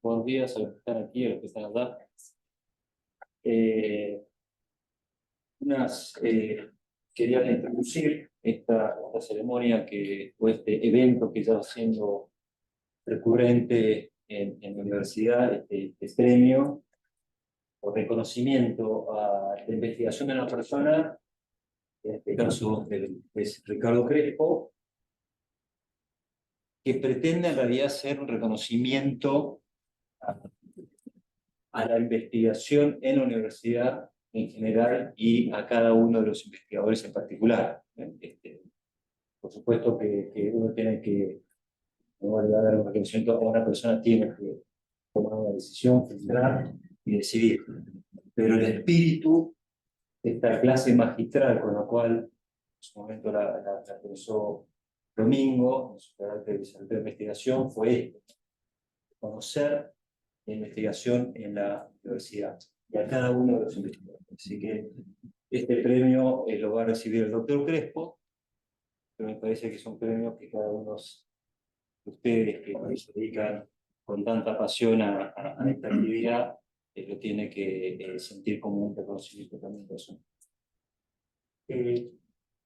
Buenos días a los que están aquí, a los que están allá. Eh, Quería introducir esta ceremonia o este evento que ya va siendo recurrente en la universidad, este premio o reconocimiento a la investigación de una persona, en este caso es Ricardo Crespo, que pretende en realidad ser un reconocimiento a la investigación en la universidad en general y a cada uno de los investigadores en particular. Por supuesto que uno tiene que, no le va a dar un reconocimiento a una persona, tiene que tomar una decisión, filtrar y decidir. Pero el espíritu, esta clase magistral con la cual en su momento la pensó Domingo, en su carácter de centro de investigación, fue esto: conocer la investigación en la universidad y a cada uno de los investigadores. Así que este premio lo va a recibir el doctor Crespo, pero me parece que son premios que cada uno de ustedes que se dedican con tanta pasión a esta actividad lo tiene que sentir como un reconocimiento también personal.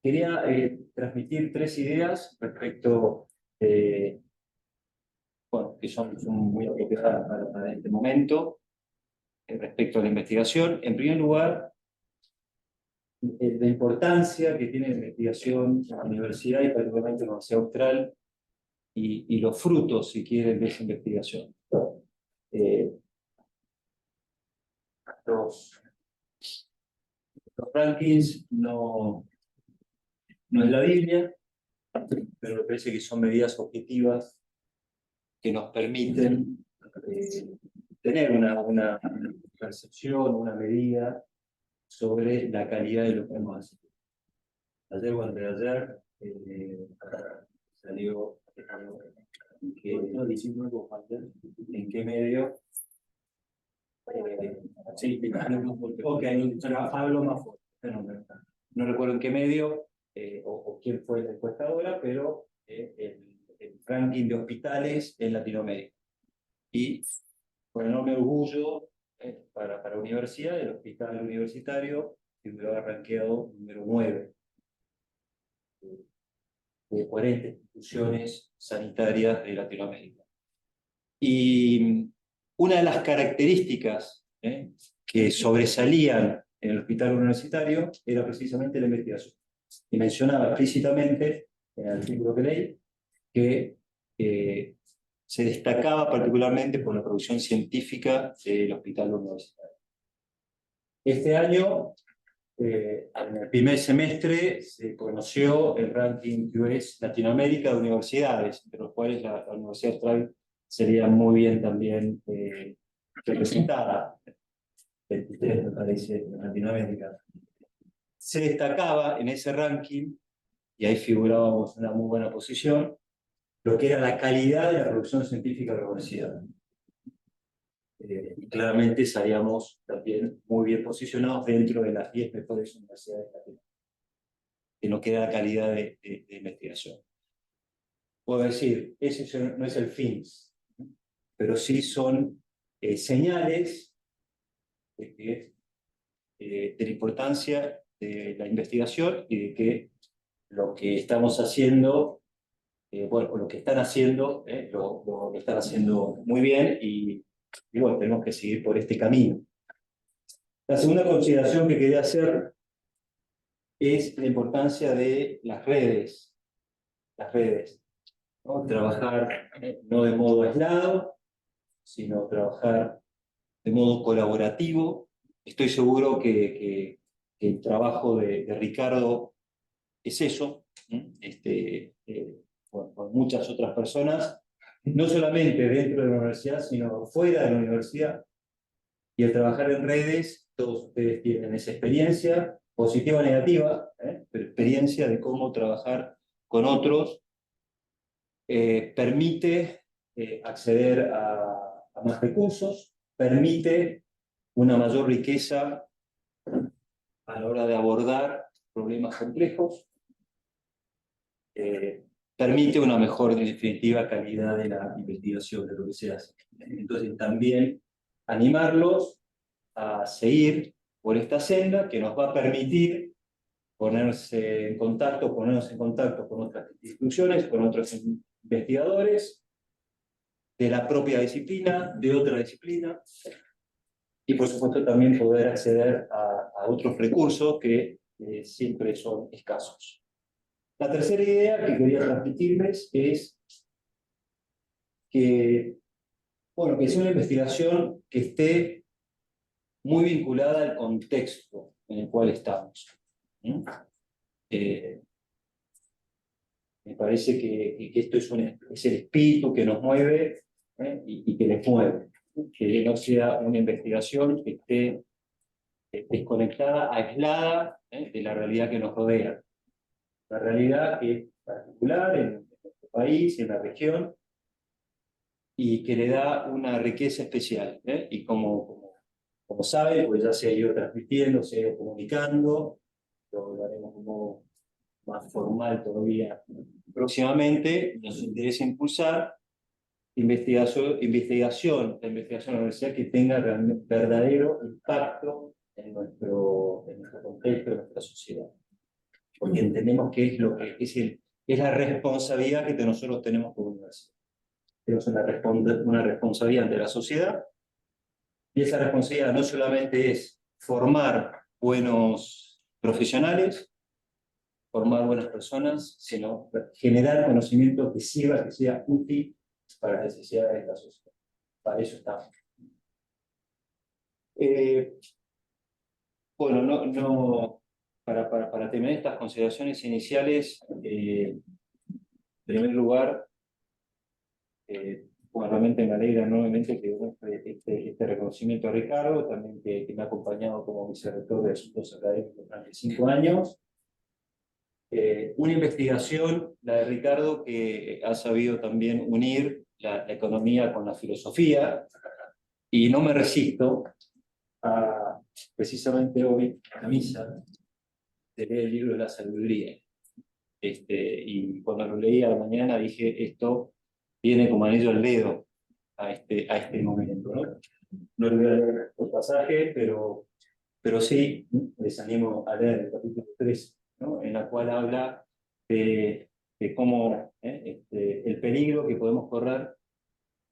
Quería transmitir tres ideas respecto que son muy apropiadas para este momento respecto a la investigación. En primer lugar, la importancia que tiene la investigación en la universidad y particularmente en la Universidad Austral y los frutos, si quieren, de esa investigación. Los rankings no es la Biblia, pero me parece que son medidas objetivas que nos permiten tener una percepción, una medida sobre la calidad de lo que hemos hecho. Ayer o antes de ayer salió en qué medio. Sí, ok, hablo más fuerte. No recuerdo en qué medio o quién fue la encuestadora, pero el ranking de hospitales en Latinoamérica. Y con enorme orgullo para la universidad, el hospital universitario figuraba rankeado número 9 de 40 instituciones sanitarias de Latinoamérica. Y una de las características que sobresalían en el hospital universitario era precisamente la investigación. Y mencionaba explícitamente en el artículo que leí que se destacaba particularmente por la producción científica del hospital universitario. Este año, en el primer semestre, se conoció el ranking US Latinoamérica de universidades, entre los cuales la Universidad Austral sería muy bien también representada, 23 me parece, en Latinoamérica. Se destacaba en ese ranking, y ahí figurábamos en una muy buena posición, lo que era la calidad de la producción científica de la universidad. Y claramente salíamos también muy bien posicionados dentro de las 10 mejores universidades latinoamericanas, en lo que era la calidad de investigación. Puedo decir, ese no es el fin, pero sí son señales de la importancia de la investigación y de que lo que estamos haciendo, lo que están haciendo, lo están haciendo muy bien y bueno, tenemos que seguir por este camino. La segunda consideración que quería hacer es la importancia de las redes. Las redes, ¿no? Trabajar no de modo aislado, sino trabajar de modo colaborativo. Estoy seguro que el trabajo de Ricardo es eso, con muchas otras personas, no solamente dentro de la universidad, sino fuera de la universidad. Y al trabajar en redes, todos ustedes tienen esa experiencia, positiva o negativa, pero experiencia de cómo trabajar con otros permite acceder a más recursos, permite una mayor riqueza a la hora de abordar problemas complejos, permite una mejor, en definitiva, calidad de la investigación, de lo que se hace. Entonces, también animarlos a seguir por esta senda que nos va a permitir ponernos en contacto con otras instituciones, con otros investigadores de la propia disciplina, de otra disciplina, y por supuesto también poder acceder a otros recursos que siempre son escasos. La tercera idea que quería transmitirles es que, bueno, que sea una investigación que esté muy vinculada al contexto en el cual estamos. Me parece que esto es el espíritu que nos mueve y que les mueve. Que no sea una investigación que esté desconectada, aislada de la realidad que nos rodea. La realidad que es particular en nuestro país, en la región, y que le da una riqueza especial. Y como saben, pues ya se ha ido transmitiendo, se ha ido comunicando, lo haremos como más formal todavía próximamente. Nos interesa impulsar la investigación en la universidad que tenga verdadero impacto en nuestro contexto, en nuestra sociedad. Porque entendemos que es, lo que es la responsabilidad que nosotros tenemos como universidad. Tenemos una responsabilidad ante la sociedad, y esa responsabilidad no solamente es formar buenos profesionales, formar buenas personas, sino generar conocimiento que sirva, que sea útil para las necesidades de la sociedad. Para eso estamos. Bueno, para terminar estas consideraciones iniciales, en primer lugar, bueno, realmente me alegra nuevamente que este reconocimiento a Ricardo, también que me ha acompañado como vicerrector de Asuntos Académicos durante 5 años. Una investigación, la de Ricardo, que ha sabido también unir la economía con la filosofía, y no me resisto a, precisamente hoy, a la misa, de leer el libro de la sabiduría. Y cuando lo leí a la mañana dije, esto viene como anillo al dedo a este momento, ¿no? No le voy a leer el pasaje, pero sí les animo a leer el capítulo 3, ¿no? En la cual habla de cómo el peligro que podemos correr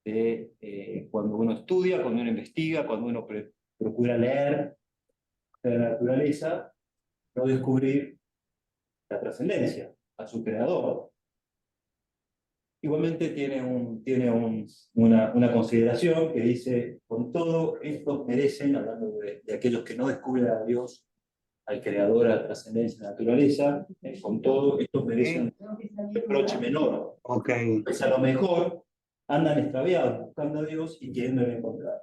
de cuando uno estudia, cuando uno investiga, cuando uno procura leer de la naturaleza, no descubrir la trascendencia, a su creador. Igualmente tiene una consideración que dice, con todo esto merecen, hablando de aquellos que no descubren a Dios, al creador, a la trascendencia, a la naturaleza, con todo esto merecen un reproche menor. Okay. Pues a lo mejor andan extraviados buscando a Dios y queriéndolo encontrar.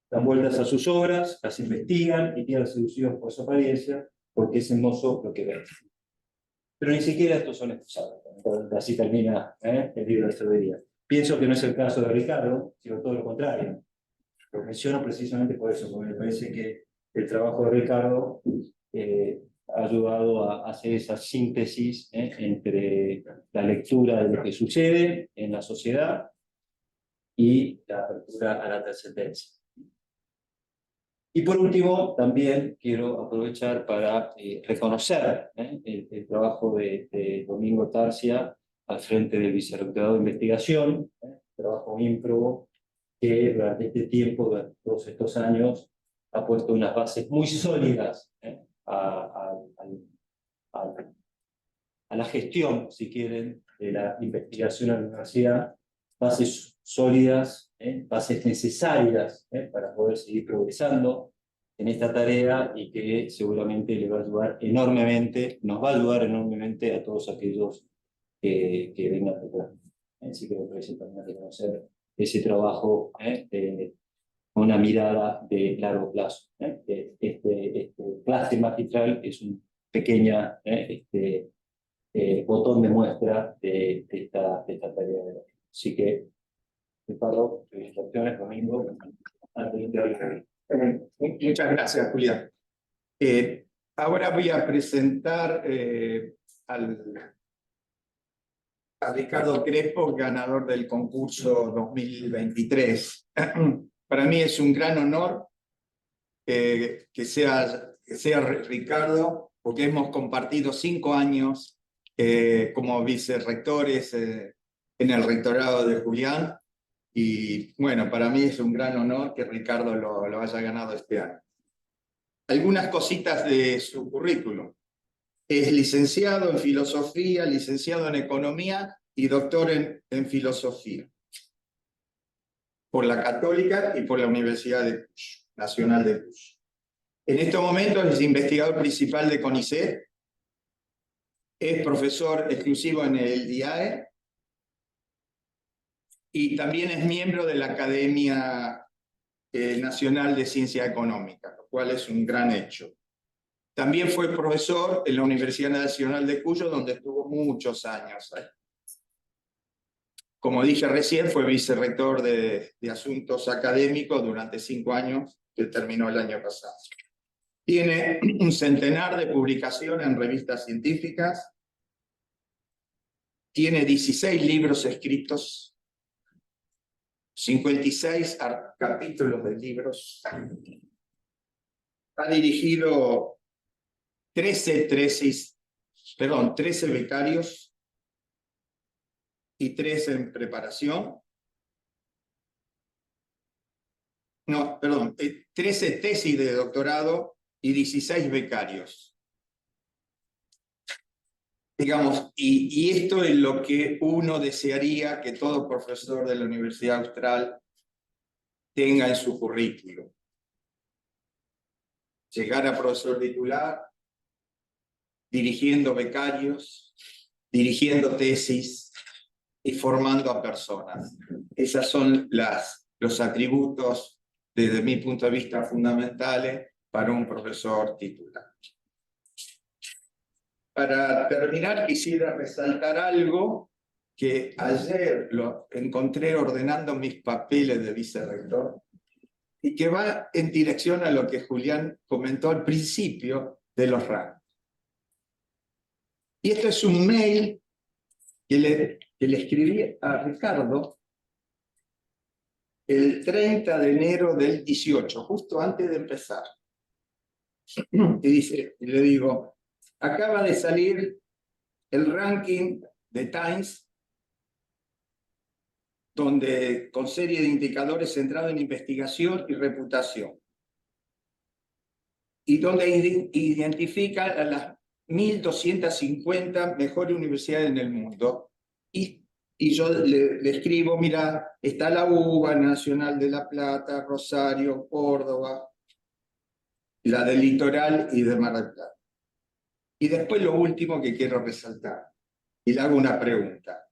Dan vueltas a sus obras, las investigan y quedan seducidos por su apariencia, porque es hermoso lo que ven. Pero ni siquiera estos son excusados. Así termina el libro de la sabiduría. Pienso que no es el caso de Ricardo, sino todo lo contrario. Lo menciono precisamente por eso, porque me parece que el trabajo de Ricardo ha ayudado a hacer esa síntesis entre la lectura de lo que sucede en la sociedad y la apertura a la trascendencia. Y por último, también quiero aprovechar para reconocer el trabajo de Domingo Tarcia al frente del Vicerrectorado de Investigación, trabajo ímprobo, que durante este tiempo, durante todos estos años, ha puesto unas bases muy sólidas a la gestión, si quieren, de la investigación en la universidad, bases sólidas, bases necesarias para poder seguir progresando en esta tarea, y que seguramente le va a ayudar enormemente, nos va a ayudar enormemente a todos aquellos que vengan detrás. Así que me parece también reconocer ese trabajo con una mirada de largo plazo. Este clase magistral es un pequeña botón de muestra de esta tarea. Así que, Ricardo, felicitaciones, Domingo. Muchas gracias, Julián. Ahora voy a presentar al a Ricardo Crespo, ganador del concurso 2023. Para mí es un gran honor que sea Ricardo, porque hemos compartido 5 años como vicerrectores en el rectorado de Julián. Y bueno, para mí es un gran honor que Ricardo lo haya ganado este año. Algunas cositas de su currículum. Es licenciado en filosofía, licenciado en economía y doctor en filosofía por la Católica y por la Universidad Nacional de Cuyo. En estos momentos es investigador principal de CONICET, es profesor exclusivo en el IAE y también es miembro de la Academia Nacional de Ciencia Económica, lo cual es un gran hecho. También fue profesor en la Universidad Nacional de Cuyo, donde estuvo muchos años. Como dije recién, fue vicerrector de Asuntos Académicos durante 5 años, que terminó el año pasado. Tiene un centenar de publicaciones en revistas científicas, tiene 16 libros escritos, 56 capítulos de libros, ha dirigido 13 becarios y 3 en preparación. No, perdón, 13 tesis de doctorado y 16 becarios. Digamos, y esto es lo que uno desearía que todo profesor de la Universidad Austral tenga en su currículum. Llegar a profesor titular, dirigiendo becarios, dirigiendo tesis y formando a personas. Esos son los atributos, desde mi punto de vista, fundamentales para un profesor titular. Para terminar, quisiera resaltar algo que ayer lo encontré ordenando mis papeles de vicerrector y que va en dirección a lo que Julián comentó al principio de los rangos. Y esto es un mail que le escribí a Ricardo el 30 de enero del 18, justo antes de empezar. Y le digo, acaba de salir el ranking de Times, con serie de indicadores centrados en investigación y reputación, y donde identifica a las 1.250 mejores universidades en el mundo. Y yo le escribo, mira, está la UBA, Nacional de La Plata, Rosario, Córdoba, la del Litoral y de Mar del Plata. Y después lo último que quiero resaltar, y le hago una pregunta.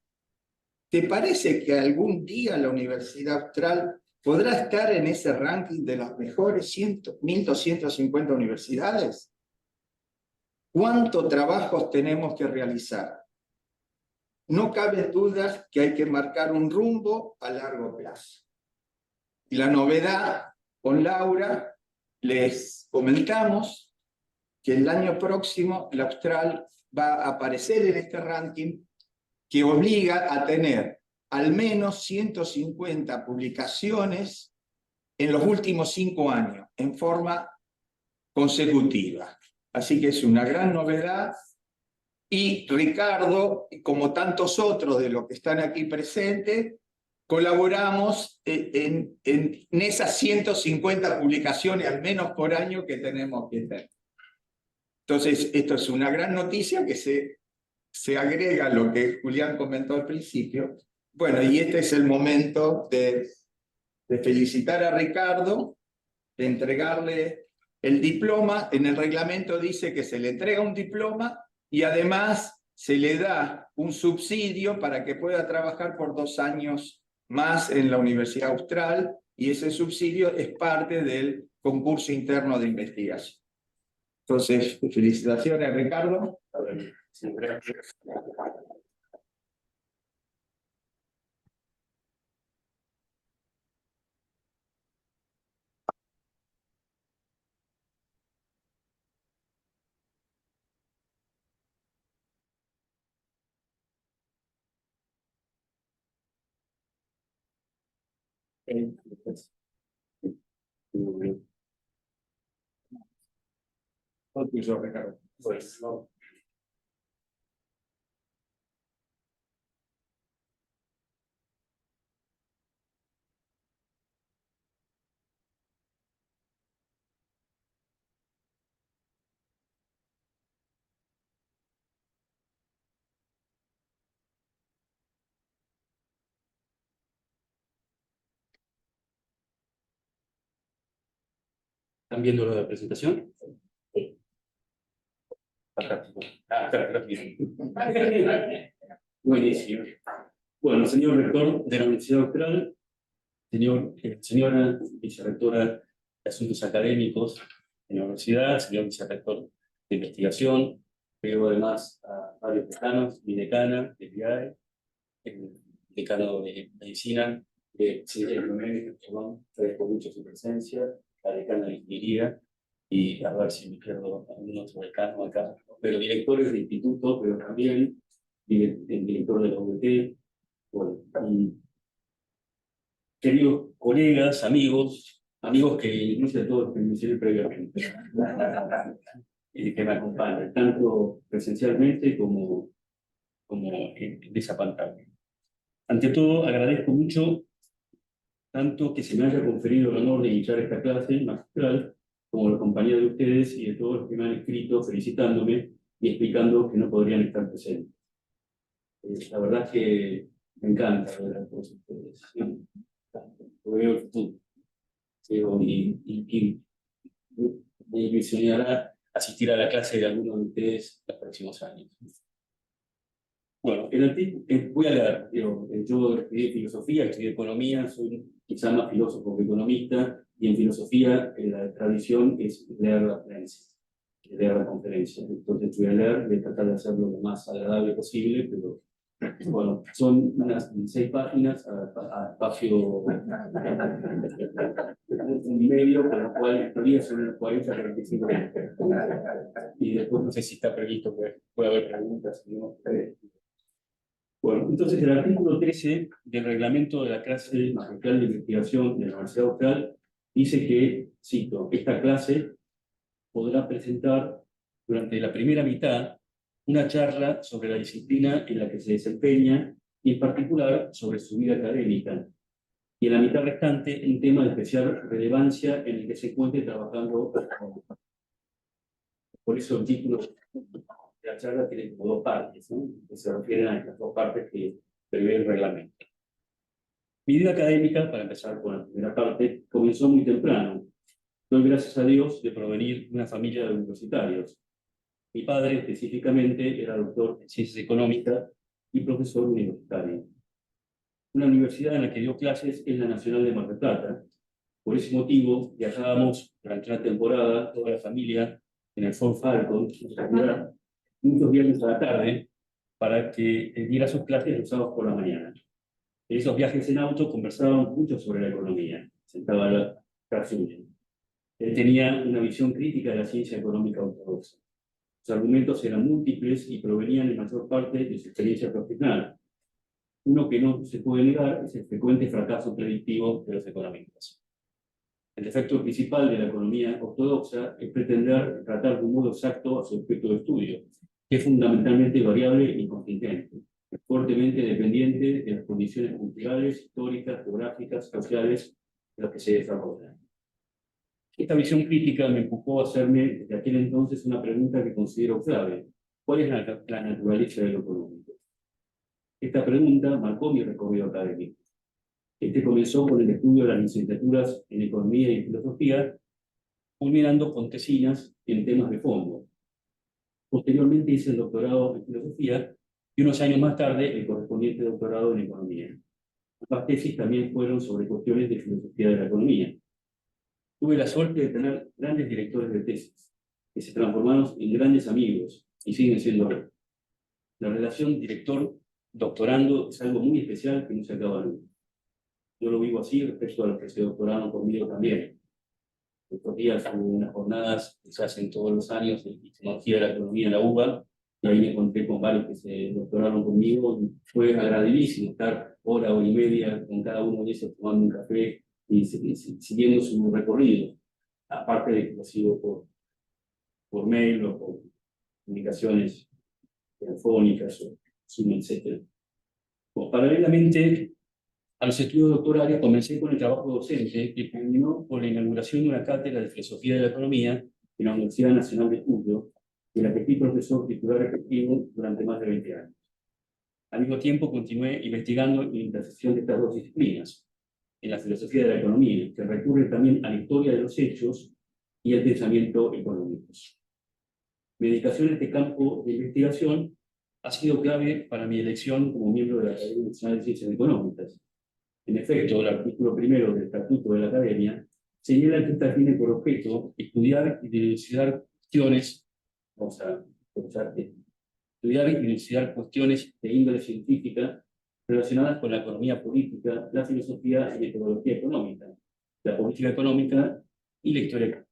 ¿Te parece que algún día la Universidad Austral podrá estar en ese ranking de las mejores 1.250 universidades? ¿Cuántos trabajos tenemos que realizar? No cabe duda que hay que marcar un rumbo a largo plazo. Y la novedad con Laura, les comentamos que el año próximo la Austral va a aparecer en este ranking que obliga a tener al menos 150 publicaciones en los últimos 5 años, en forma consecutiva. Así que es una gran novedad. Y Ricardo, como tantos otros de los que están aquí presentes, colaboramos en esas 150 publicaciones, al menos por año, que tenemos que tener. Entonces, esto es una gran noticia que se agrega a lo que Julián comentó al principio. Bueno, y este es el momento de felicitar a Ricardo, de entregarle el diploma. En el reglamento dice que se le entrega un diploma y además se le da un subsidio para que pueda trabajar por 2 años más en la Universidad Austral, y ese subsidio es parte del concurso interno de investigación. Entonces, felicitaciones, Ricardo. Sí, gracias. Pues, no. ¿Están viendo la presentación? Sí. Fantástico. Rápido. Buenísimo. Bueno, señor rector de la Universidad Austral, señora vicerrectora de Asuntos Académicos de la Universidad, señor vicerrector de Investigación, luego además a varios decanos, mi decana de IAE, el decano de Medicina, de Ciencias Biomédicas, perdón, agradezco mucho su presencia, la decana de Ingeniería, y a ver si me pierdo algún otro decano acá, pero directores de instituto, pero también el director de la UBT, bueno, y queridos colegas, amigos que incluso a todos que mencioné previamente, y que me acompañan, tanto presencialmente como en esa pantalla. Ante todo, agradezco mucho tanto que se me haya conferido el honor de iniciar esta clase magistral, como la compañía de ustedes y de todos los que me han escrito felicitándome y explicando que no podrían estar presentes. La verdad es que me encanta ver a todos ustedes. Lo veo el futuro. Y me ilusionará asistir a la clase de algunos de ustedes los próximos años. Bueno, voy a leer. Yo estudié filosofía, estudié economía, soy quizá más filósofo que economista, y en filosofía la tradición es leer la prensa, leer la conferencia. Entonces voy a leer, voy a tratar de hacerlo lo más agradable posible, pero bueno, son unas 6 páginas a espacio un medio, con lo cual todavía son unos 40, 45 minutos. Y después no sé si está previsto que pueda haber preguntas, ¿no? Bueno, entonces el artículo 13 del reglamento de la clase magistral de investigación de la Universidad Austral dice que, cito, esta clase podrá presentar durante la primera mitad una charla sobre la disciplina en la que se desempeña y en particular sobre su vida académica, y en la mitad restante un tema de especial relevancia en el que se encuentre trabajando. Por eso el título de la charla tiene como 2 partes, ¿no? Que se refieren a estas 2 partes que prevé el reglamento. Mi vida académica, para empezar con la primera parte, comenzó muy temprano. Doy gracias a Dios de provenir de una familia de universitarios. Mi padre, específicamente, era doctor en Ciencias Económicas y profesor universitario. Una universidad en la que dio clases es la Nacional de Mar del Plata. Por ese motivo, viajábamos durante una temporada, toda la familia, en el Ford Falcon, muchos viernes a la tarde, para que diera sus clases los sábados por la mañana. En esos viajes en auto conversábamos mucho sobre la economía, sentaba la suya. Él tenía una visión crítica de la ciencia económica ortodoxa. Sus argumentos eran múltiples y provenían en mayor parte de su experiencia profesional. Uno que no se puede negar es el frecuente fracaso predictivo de los economistas. El defecto principal de la economía ortodoxa es pretender tratar de un modo exacto a su objeto de estudio, que es fundamentalmente variable y contingente, fuertemente dependiente de las condiciones culturales, históricas, geográficas, sociales de las que se desarrollan. Esta visión crítica me empujó a hacerme desde aquel entonces una pregunta que considero clave: ¿cuál es la naturaleza de lo económico? Esta pregunta marcó mi recorrido académico. Este comenzó con el estudio de las licenciaturas en Economía y Filosofía, culminando con tesinas en temas de fondo. Posteriormente hice el doctorado en Filosofía y unos años más tarde el correspondiente doctorado en Economía. Ambas tesis también fueron sobre cuestiones de filosofía de la economía. Tuve la suerte de tener grandes directores de tesis, que se transformaron en grandes amigos y siguen siendo. La relación director-doctorando es algo muy especial que no se acaba nunca. Yo lo vivo así respecto a los que se doctoraron conmigo también. Estos días hubo unas jornadas que se hacen todos los años de epistemología de la economía en la UBA, y ahí me encontré con varios que se doctoraron conmigo. Fue agradabilísimo estar hora y media con cada uno de ellos tomando un café y siguiendo su recorrido. Aparte de que lo sigo por mail o por comunicaciones telefónicas o Zoom, etc. Bueno, paralelamente a los estudios doctorales comencé con el trabajo docente que culminó con la inauguración de una cátedra de filosofía de la economía en la Universidad Nacional de Cuyo, de la que fui profesor titular efectivo durante más de 20 años. Al mismo tiempo continué investigando en la intersección de estas dos disciplinas, en la filosofía de la economía, que recurre también a la historia de los hechos y al pensamiento económico. Mi dedicación a este campo de investigación ha sido clave para mi elección como miembro de la Academia Nacional de Ciencias Económicas. En efecto, el artículo primero del Estatuto de la Academia señala que esta tiene por objeto estudiar y dilucidar cuestiones, vamos a pensar que estudiar y dilucidar cuestiones de índole científica relacionadas con la economía política, la filosofía y metodología económica, la política económica y la historia económica.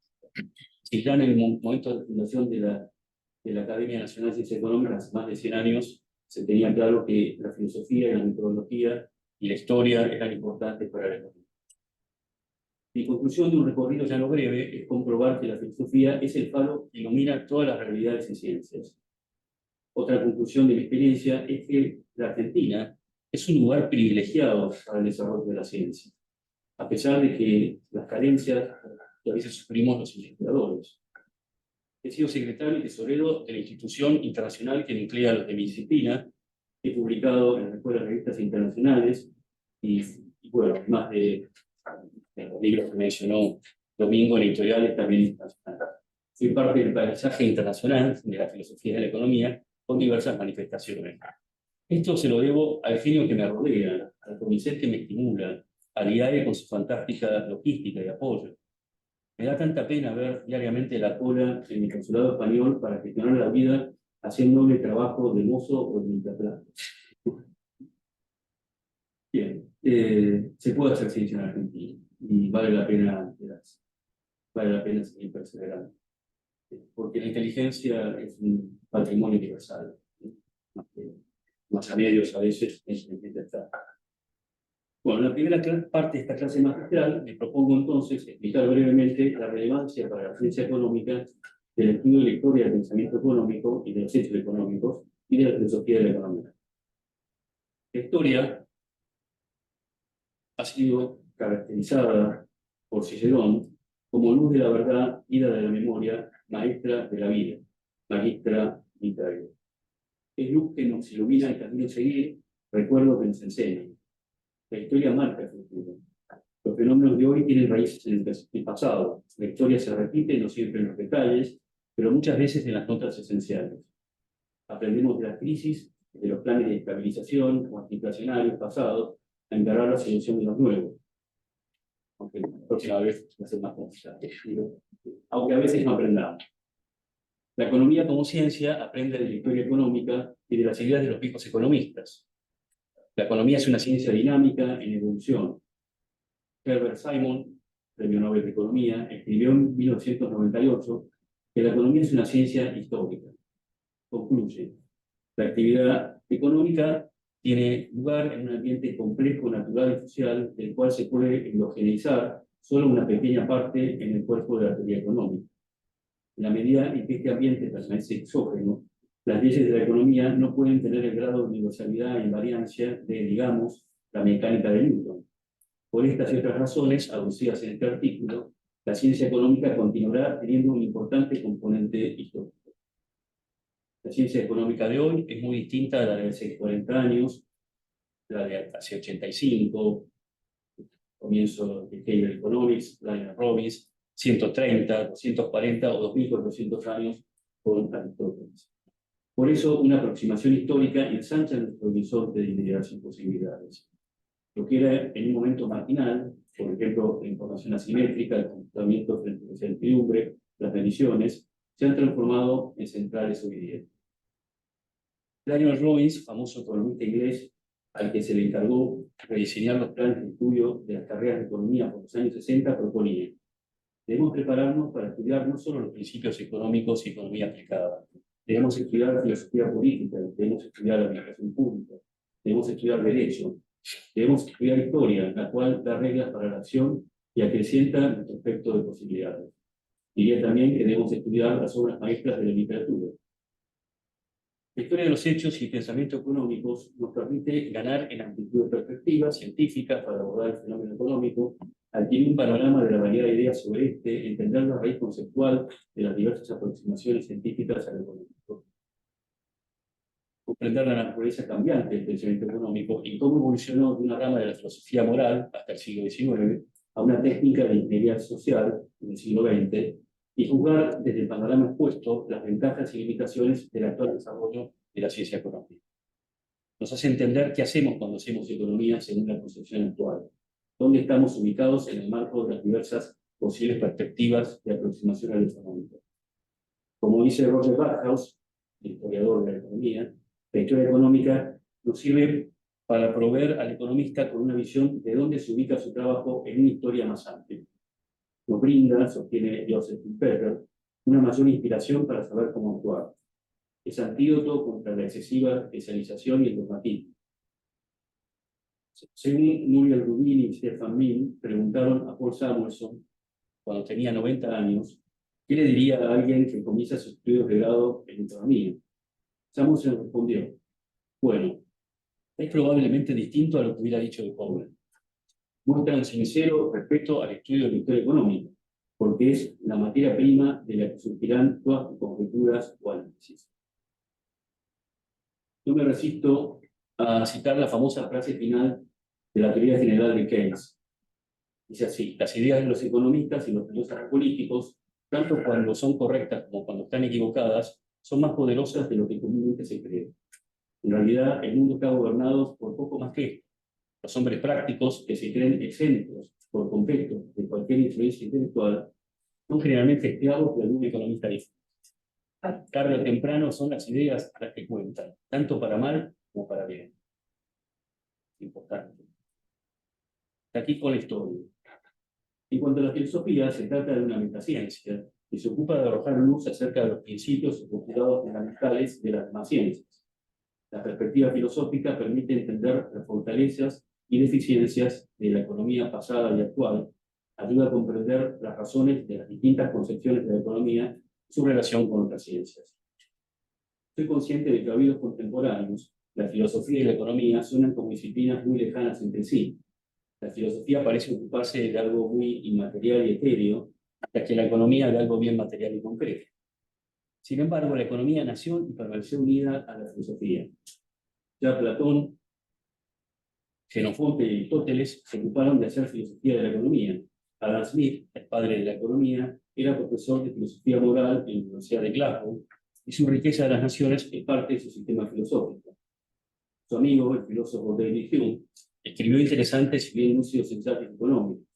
Si ya en el momento de fundación de la Academia Nacional de Ciencias Económicas, hace más de 100 años, se tenía claro que la filosofía y la metodología y la historia eran importantes para la economía. Mi conclusión de un recorrido ya no breve es comprobar que la filosofía es el faro que ilumina todas las realidades y ciencias. Otra conclusión de mi experiencia es que la Argentina es un lugar privilegiado para el desarrollo de la ciencia, a pesar de que las carencias que a veces sufrimos los investigadores. He sido secretario y tesorero de la institución internacional que nuclea los de mi disciplina. He publicado en las revistas internacionales y bueno, además de los libros que mencionó Domingo en editoriales también internacionales. Soy parte del paisaje internacional de la filosofía de la economía con diversas manifestaciones. Esto se lo debo al genio que me rodea, al CONICET que me estimula, al IAE con su fantástica logística y apoyo. Me da tanta pena ver diariamente la cola en el consulado español para gestionar la vida haciendo el trabajo de mozo o de limpiaplatos. Bien, se puede hacer ciencia en Argentina y vale la pena quedarse, vale la pena seguir perseverando, porque la inteligencia es un patrimonio universal, más a medios a veces es está. Bueno, en la primera parte de esta clase magistral me propongo entonces explicar brevemente la relevancia para la ciencia económica del estudio de la historia del pensamiento económico y de los hechos económicos y de la filosofía de la economía. La historia ha sido caracterizada por Cicerón como luz de la verdad, ida de la memoria, maestra de la vida, magistra literaria. Es luz que nos ilumina el camino a seguir, recuerdos que nos enseñan. La historia marca el futuro. Los fenómenos de hoy tienen raíces en el pasado. La historia se repite, no siempre en los detalles, pero muchas veces en las notas esenciales. Aprendemos de las crisis, de los planes de estabilización o antiinflacionarios pasados, a encarar la solución de los nuevos. Aunque la próxima vez va a ser más complicado. Aunque a veces no aprendamos. La economía como ciencia aprende de la historia económica y de las ideas de los viejos economistas. La economía es una ciencia dinámica en evolución. Herbert Simon, Premio Nobel de Economía, escribió en 1998 que la economía es una ciencia histórica. Concluye, la actividad económica tiene lugar en un ambiente complejo, natural y social, del cual se puede endogeneizar solo una pequeña parte en el cuerpo de la teoría económica. En la medida en que este ambiente permanece exógeno, las leyes de la economía no pueden tener el grado de universalidad e invariancia de, digamos, la mecánica de Newton. Por estas y otras razones, aducidas en este artículo, la ciencia económica continuará teniendo un importante componente histórico. La ciencia económica de hoy es muy distinta a la de hace 40 años, la de hace 85, comienzo de Hegel Economics, Lionel Robbins, 130, 240 o 2400 años con Aristóteles. Por eso, una aproximación histórica ensancha nuestro horizonte de ideas y posibilidades. Lo que era en un momento marginal, por ejemplo, la información asimétrica, el comportamiento frente a la incertidumbre, las mediciones, se han transformado en centrales hoy día. Lionel Robbins, famoso economista inglés, al que se le encargó rediseñar los planes de estudio de las carreras de economía por los años 60, proponía: debemos prepararnos para estudiar no solo los principios económicos y economía aplicada, Debemos estudiar filosofía política, debemos estudiar administración pública, debemos estudiar derecho, debemos estudiar historia, la cual da reglas para la acción y acrecienta nuestro espectro de posibilidades. Diría también que debemos estudiar las obras maestras de la literatura. La historia de los hechos y pensamientos económicos nos permite ganar en amplitud de perspectivas científicas para abordar el fenómeno económico, adquirir un panorama de la variedad de ideas sobre este, entender la raíz conceptual de las diversas aproximaciones científicas al económico, comprender la naturaleza cambiante del pensamiento económico y cómo evolucionó de una rama de la filosofía moral hasta el siglo XIX a una técnica de ingeniería social en el siglo XX, y juzgar desde el panorama expuesto las ventajas y limitaciones del actual desarrollo de la ciencia económica. Nos hace entender qué hacemos cuando hacemos economía según la concepción actual, dónde estamos ubicados en el marco de las diversas posibles perspectivas de aproximación al económico. Como dice Roger Barthaus, el historiador de la economía, la historia económica nos sirve para proveer al economista con una visión de dónde se ubica su trabajo en una historia más amplia. Nos brinda, sostiene Joseph Pepper, una mayor inspiración para saber cómo actuar. Es antídoto contra la excesiva especialización y el dogmatismo. Según Muriel Rubin y Stefan Mill, preguntaron a Paul Samuelson, cuando tenía 90 años, ¿qué le diría a alguien que comienza sus estudios de grado en economía? Samuelson respondió, bueno, es probablemente distinto a lo que hubiera dicho de joven. Muestran sincero respeto al estudio de la historia económica, porque es la materia prima de la que surgirán todas tus conjeturas o análisis. Yo me resisto a citar la famosa frase final de la teoría general de Keynes. Dice así: las ideas de los economistas y los filósofos políticos, tanto cuando son correctas como cuando están equivocadas, son más poderosas de lo que comúnmente se cree. En realidad, el mundo está gobernado por poco más que esto. Los hombres prácticos, que se creen exentos por completo de cualquier influencia intelectual, son generalmente esclavos de algún economista diferente. Tarde o temprano son las ideas las que cuentan, tanto para mal como para bien. Importante. Aquí con la historia. En cuanto a la filosofía, se trata de una metaciencia que se ocupa de arrojar luz acerca de los principios o postulados fundamentales de las demás ciencias. La perspectiva filosófica permite entender las fortalezas y deficiencias de la economía pasada y actual, ayuda a comprender las razones de las distintas concepciones de la economía y su relación con otras ciencias. Soy consciente de que a oídos contemporáneos, la filosofía y la economía suenan como disciplinas muy lejanas entre sí. La filosofía parece ocuparse de algo muy inmaterial y etéreo, hasta que la economía de algo bien material y concreto. Sin embargo, la economía nació y permaneció unida a la filosofía. Ya Platón, Xenofonte y Aristóteles se ocuparon de hacer filosofía de la economía. Adam Smith, el padre de la economía, era profesor de filosofía moral en la Universidad de Glasgow, y su riqueza de las naciones es parte de su sistema filosófico. Su amigo, el filósofo David Hume, escribió interesantes y bien lúcidos ensayos económicos.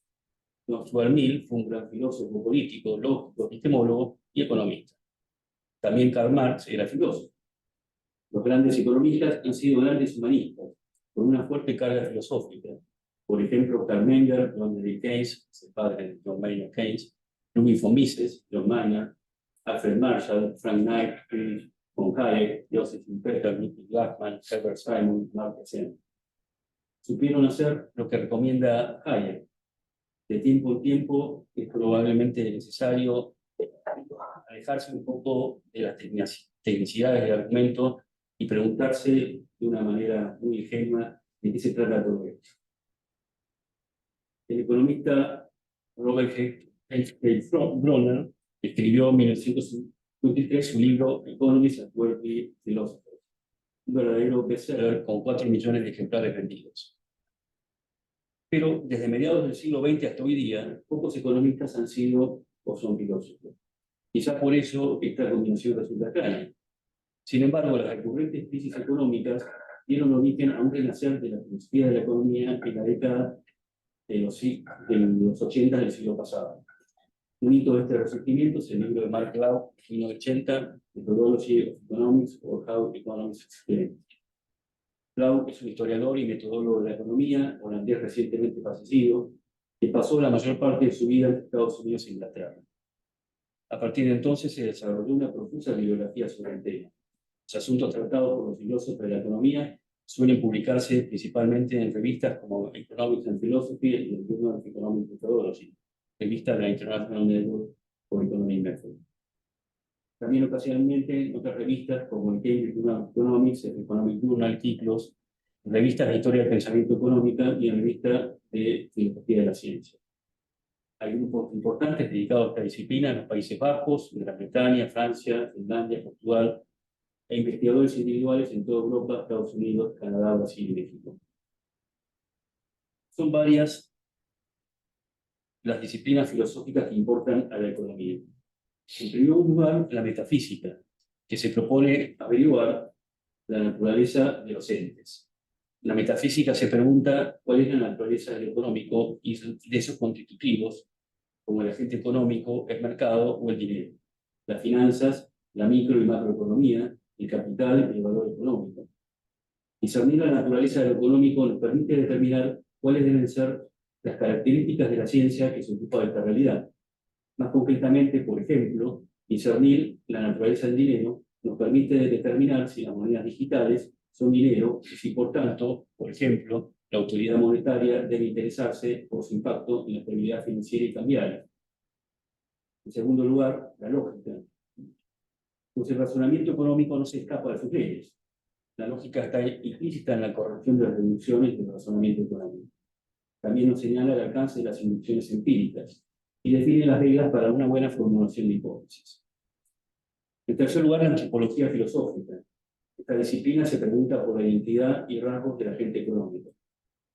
John Stuart Mill fue un gran filósofo político, lógico, epistemólogo y economista. También Karl Marx era filósofo. Los grandes economistas han sido grandes humanistas, con una fuerte carga filosófica. Por ejemplo, Karl Menger, John D. Keynes, el padre de John Maynard Keynes, Ludwig von Mises, John Maynard, Alfred Marshall, Frank Knight, Friedrich von Hayek, Joseph Pepper, Nicky Glassman, Herbert Simon, Mark Sen. Supieron hacer lo que recomienda Hayek. De tiempo en tiempo es probablemente necesario alejarse un poco de las tecnicidades del argumento y preguntarse de una manera muy ingenua de qué se trata todo esto. El economista Robert Bronner escribió en 1953 su libro Economists and Wealthy Philosophers, un verdadero bestseller con 4 millones de ejemplares vendidos. Pero desde mediados del siglo XX hasta hoy día, pocos economistas han sido o son filósofos. Quizás por eso esta combinación resulta extraña. Sin embargo, las recurrentes crisis económicas dieron origen a un renacer de la filosofía de la economía en la década de los 80 del siglo pasado. Un hito de este resurgimiento es el libro de Mark Lau, 1980, Methodology of Economics, or How Economics Explain. Lau es un historiador y metodólogo de la economía, holandés recientemente fallecido, que pasó la mayor parte de su vida en Estados Unidos e Inglaterra. A partir de entonces se desarrolló una profusa bibliografía sobre el tema. Los asuntos tratados por los filósofos de la economía suelen publicarse principalmente en revistas como Economics and Philosophy y el Journal of Economic Methodology, revista de la International Network for Economic Method. También ocasionalmente en otras revistas como el Cambridge Journal of Economics, el Economic Journal, Ciclos, revistas de historia del pensamiento económico y en revistas de filosofía de la ciencia. Hay grupos importantes dedicados a esta disciplina en los Países Bajos, Gran Bretaña, Francia, Finlandia, Portugal, e investigadores individuales en toda Europa, Estados Unidos, Canadá, Brasil y México. Son varias las disciplinas filosóficas que importan a la economía. En primer lugar, la metafísica, que se propone averiguar la naturaleza de los entes. La metafísica se pregunta cuál es la naturaleza del económico y de esos constitutivos, como el agente económico, el mercado o el dinero, las finanzas, la micro y macroeconomía, el capital y el valor económico. Discernir la naturaleza de lo económico nos permite determinar cuáles deben ser las características de la ciencia que se ocupa de esta realidad. Más concretamente, por ejemplo, discernir la naturaleza del dinero nos permite determinar si las monedas digitales son dinero y si, por tanto, por ejemplo, la autoridad monetaria debe interesarse por su impacto en la estabilidad financiera y cambiaria. En segundo lugar, la lógica. Pues el razonamiento económico no se escapa de sus leyes. La lógica está implícita en la corrección de las deducciones del razonamiento económico. También nos señala el alcance de las inducciones empíricas y define las reglas para una buena formulación de hipótesis. En tercer lugar, la antropología filosófica. Esta disciplina se pregunta por la identidad y rasgos del agente económico.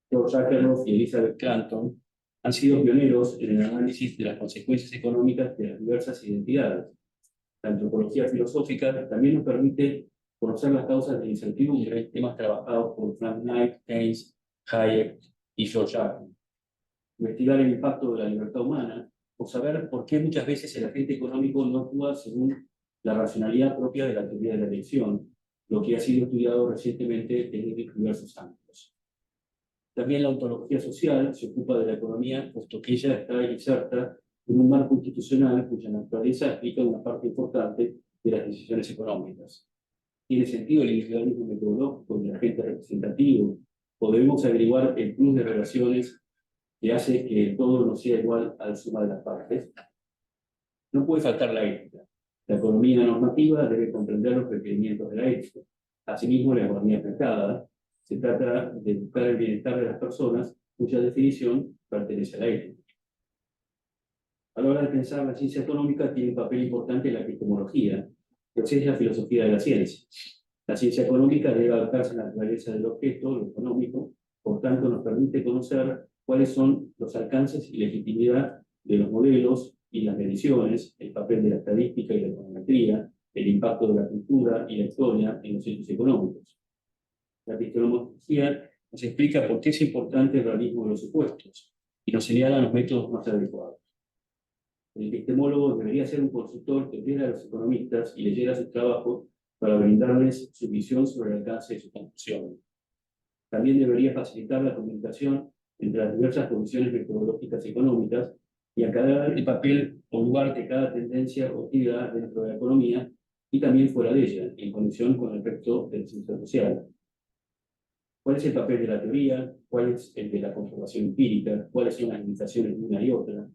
George Akerlof y Elizabeth Clanton han sido pioneros en el análisis de las consecuencias económicas de las diversas identidades. La antropología filosófica también nos permite conocer las causas de la incertidumbre, temas trabajados por Frank Knight, Keynes, Hayek y George Akerlof. Investigar el impacto de la libertad humana o saber por qué muchas veces el agente económico no actúa según la racionalidad propia de la teoría de la elección, lo que ha sido estudiado recientemente desde diversos ámbitos. También la ontología social se ocupa de la economía, puesto que ella está inserta en un marco institucional cuya naturaleza explica una parte importante de las decisiones económicas. ¿Tiene sentido el individualismo metodológico del agente representativo? ¿O debemos averiguar el plus de relaciones que hace que el todo no sea igual a la suma de las partes? No puede faltar la ética. La economía normativa debe comprender los requerimientos de la ética. Asimismo, la economía aplicada se trata de buscar el bienestar de las personas, cuya definición pertenece a la ética. A la hora de pensar la ciencia económica tiene un papel importante en la epistemología, pues es la filosofía de la ciencia. La ciencia económica debe adaptarse a la naturaleza del objeto, lo económico, por tanto nos permite conocer cuáles son los alcances y legitimidad de los modelos y las mediciones, el papel de la estadística y la econometría, el impacto de la cultura y la historia en los hechos económicos. La epistemología nos explica por qué es importante el realismo de los supuestos y nos señala los métodos más adecuados. El epistemólogo debería ser un consultor que viera a los economistas y leyera sus trabajos para brindarles su visión sobre el alcance de sus conclusiones. También debería facilitar la comunicación entre las diversas posiciones metodológicas y económicas y aclarar el papel o lugar que cada tendencia o actividad dentro de la economía y también fuera de ella, en conexión con el resto de la ciencia social. ¿Cuál es el papel de la teoría? ¿Cuál es el de la comprobación empírica? ¿Cuáles son las limitaciones de una y otra?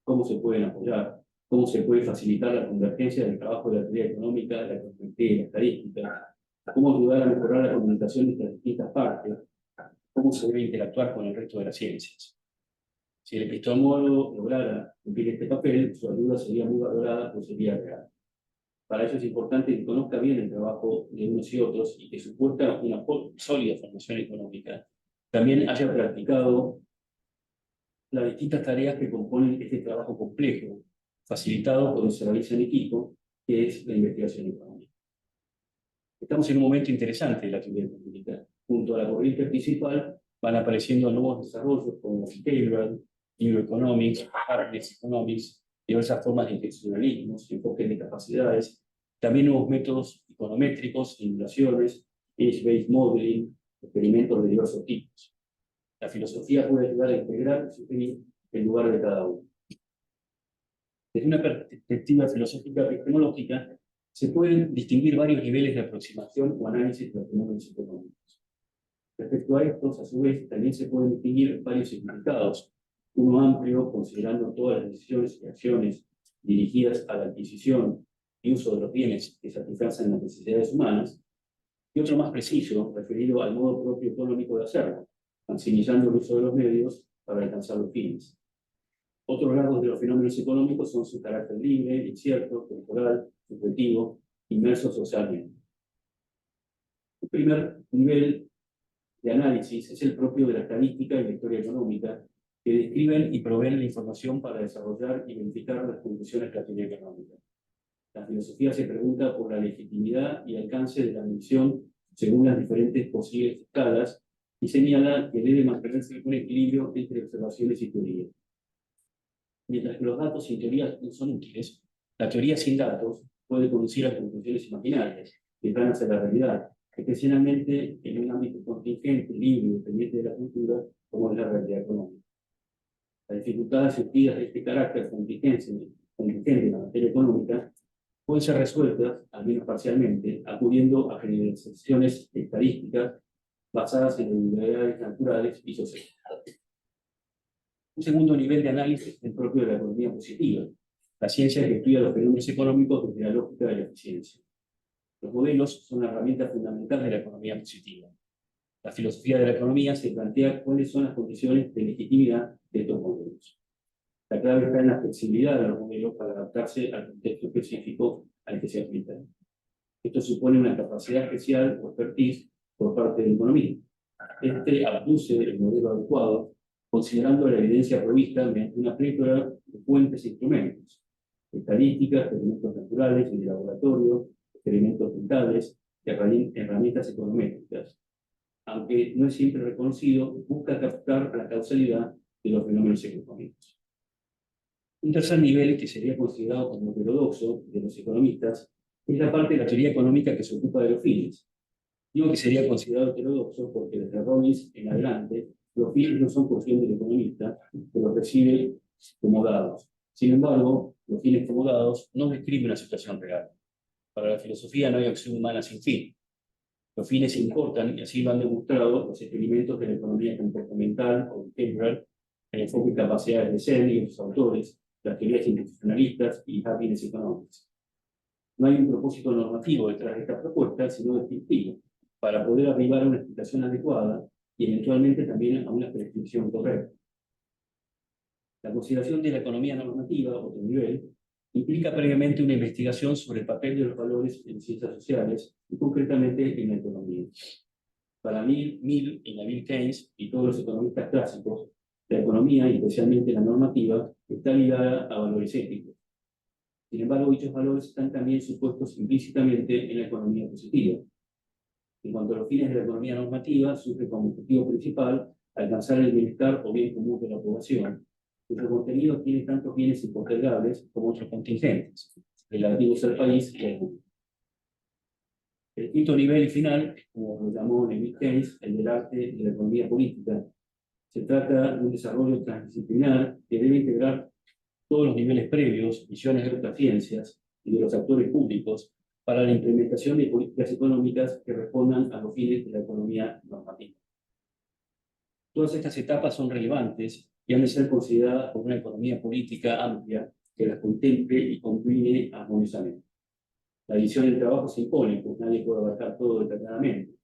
¿Cómo se pueden apoyar? ¿Cómo se puede facilitar la convergencia del trabajo de la teoría económica, la econometría y la estadística? ¿Cómo ayudar a mejorar la comunicación entre las distintas partes? ¿Cómo se debe interactuar con el resto de las ciencias? Si el epistemólogo lograra cumplir este papel, su ayuda sería muy valorada, pues sería real. Para ello es importante que conozca bien el trabajo de unos y otros y que supuesta una sólida formación económica también haya practicado las distintas tareas que componen este trabajo complejo, facilitado por un servicio en equipo, que es la investigación económica. Estamos en un momento interesante de la teoría económica. Junto a la corriente principal van apareciendo nuevos desarrollos como behavioral, neuroeconomics, hardness economics, diversas formas de intencionalismo, enfoques de capacidades, también nuevos métodos econométricos, simulaciones, age-based modeling, experimentos de diversos tipos. La filosofía puede ayudar a integrar y sugerir el lugar de cada uno. Desde una perspectiva filosófica epistemológica, se pueden distinguir varios niveles de aproximación o análisis de los fenómenos económicos. Respecto a estos, a su vez, también se pueden distinguir varios significados. Uno amplio, considerando todas las decisiones y acciones dirigidas a la adquisición y uso de los bienes que satisfacen las necesidades humanas, y otro más preciso, referido al modo propio económico de hacerlo, maximizando el uso de los medios para alcanzar los fines. Otros rasgos de los fenómenos económicos son su carácter libre, incierto, temporal, subjetivo, inmerso socialmente. El primer nivel de análisis es el propio de la estadística y la historia económica, que describen y proveen la información para desarrollar y verificar las conclusiones de la teoría económica. La filosofía se pregunta por la legitimidad y alcance de la medición según las diferentes posibles escalas y señala que debe mantenerse un equilibrio entre observaciones y teoría. Mientras que los datos sin teoría no son útiles, la teoría sin datos puede conducir a conclusiones imaginarias, lejanas a la realidad, especialmente en un ámbito contingente, libre y dependiente de la cultura, como es la realidad económica. Las dificultades surgidas de este carácter contingente en la materia económica pueden ser resueltas, al menos parcialmente, acudiendo a generalizaciones estadísticas basadas en individualidades naturales y sociales. Un segundo nivel de análisis es el propio de la economía positiva, la ciencia que estudia los fenómenos económicos desde la lógica de la eficiencia. Los modelos son la herramienta fundamental de la economía positiva. La filosofía de la economía se plantea cuáles son las condiciones de legitimidad de estos modelos. La clave está en la flexibilidad de los modelos para adaptarse al contexto específico al que se aplican. Esto supone una capacidad especial o expertise por parte del economista. Este abduce el modelo adecuado, considerando la evidencia provista mediante una plétora de fuentes e instrumentos, estadísticas, experimentos naturales y de laboratorio, experimentos mentales, herramientas econométricas. Aunque no es siempre reconocido, busca captar la causalidad de los fenómenos económicos. Un tercer nivel, que sería considerado como heterodoxo de los economistas, es la parte de la teoría económica que se ocupa de los fines. Digo que sería considerado heterodoxo porque desde Robbins en adelante los fines no son cuestión del economista, que los recibe como dados. Sin embargo, los fines como dados no describen una situación real. Para la filosofía no hay acción humana sin fin. Los fines importan, y así lo han demostrado los experimentos de la economía comportamental o behavioral, el enfoque y capacidades de ser y sus autores, las teorías institucionalistas y happiness economics. No hay un propósito normativo detrás de esta propuesta, sino descriptivo, para poder arribar a una explicación adecuada y eventualmente también a una prescripción correcta. La consideración de la economía normativa, otro nivel, implica previamente una investigación sobre el papel de los valores en ciencias sociales y concretamente en la economía. Para Mill y Nabil Keynes y todos los economistas clásicos, la economía, y especialmente la normativa, está ligada a valores éticos. Sin embargo, dichos valores están también supuestos implícitamente en la economía positiva. En cuanto a los fines de la economía normativa, surge como objetivo principal alcanzar el bienestar o bien común de la población, cuyo contenido tiene tantos bienes impostergables como otros contingentes, relativos al país y al mundo. El quinto nivel y final, como lo llamó Nabil Keynes, el del arte de la economía política. Se trata de un desarrollo transdisciplinar que debe integrar todos los niveles previos, visiones de otras ciencias y de los actores públicos para la implementación de políticas económicas que respondan a los fines de la economía normativa. Todas estas etapas son relevantes y han de ser consideradas por una economía política amplia que las contemple y combine armoniosamente. La división del trabajo se impone, pues nadie puede abarcar todo detalladamente.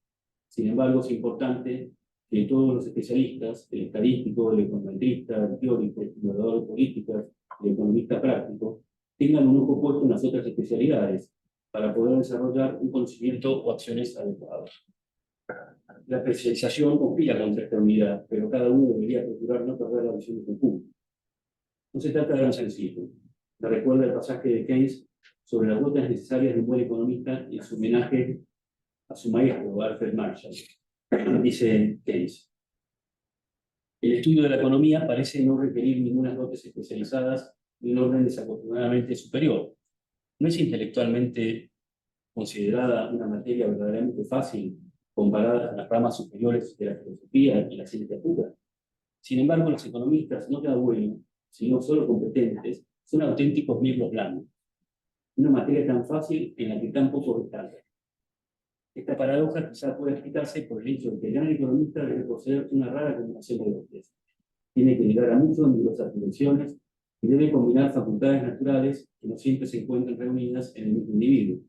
Sin embargo, es importante que todos los especialistas, el estadístico, el econometrista, el teórico, el evaluador de políticas, el economista práctico, tengan un ojo puesto en las otras especialidades para poder desarrollar un conocimiento o acciones adecuadas. La especialización conspira contra esta unidad, pero cada uno debería procurar no perder la visión de conjunto. No se trata de algo sencillo. Me recuerda el pasaje de Keynes sobre las dotes necesarias de un buen economista y su homenaje a su maestro, Alfred Marshall. Dice Keynes: el estudio de la economía parece no requerir ninguna dotes especializadas de un orden desafortunadamente superior. No es intelectualmente considerada una materia verdaderamente fácil comparada con las ramas superiores de la filosofía y la ciencia pura. Sin embargo, los economistas, no ya buenos, sino solo competentes, son auténticos mirlos blancos. Una materia tan fácil en la que tan poco destaca. Esta paradoja quizá puede explicarse por el hecho de que el gran economista debe poseer una rara combinación de dotes. Tiene que ligar a mucho en diversas dimensiones y debe combinar facultades naturales que no siempre se encuentran reunidas en el mismo individuo.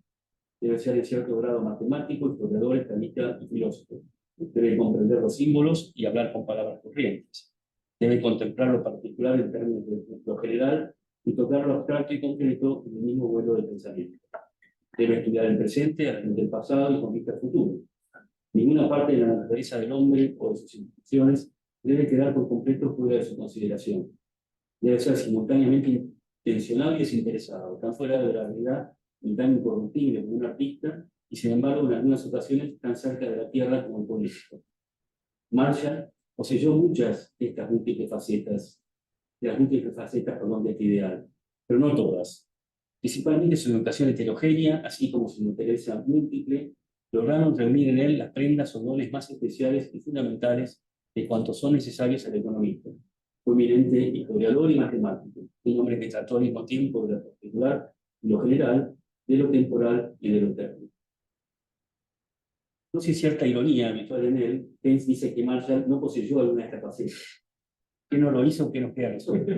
Debe ser en cierto grado matemático, historiador, estadista y filósofo. Debe comprender los símbolos y hablar con palabras corrientes. Debe contemplar lo particular en términos de lo general y tocar lo abstracto y concreto en el mismo vuelo del pensamiento. Debe estudiar el presente, atender el pasado y con vista al futuro. Ninguna parte de la naturaleza del hombre o de sus instituciones debe quedar por completo fuera de su consideración. Debe ser simultáneamente intencionado y desinteresado, tan fuera de la realidad y tan incorruptible como un artista, y sin embargo en algunas ocasiones tan cerca de la tierra como el político. Marshall poseyó muchas de estas múltiples facetas, de este ideal, pero no todas. Principalmente su educación heterogénea, así como su naturaleza múltiple, lograron reunir en él las prendas o dones más especiales y fundamentales de cuantos son necesarios al economista. Fue eminente historiador y matemático, un hombre que trató al mismo tiempo de lo particular y lo general, de lo temporal y de lo eterno. No sé cierta ironía habitual en él, Keynes dice que Marshall no poseyó alguna de estas facetas. ¿Qué no lo hizo? ¿Qué nos queda resuelto?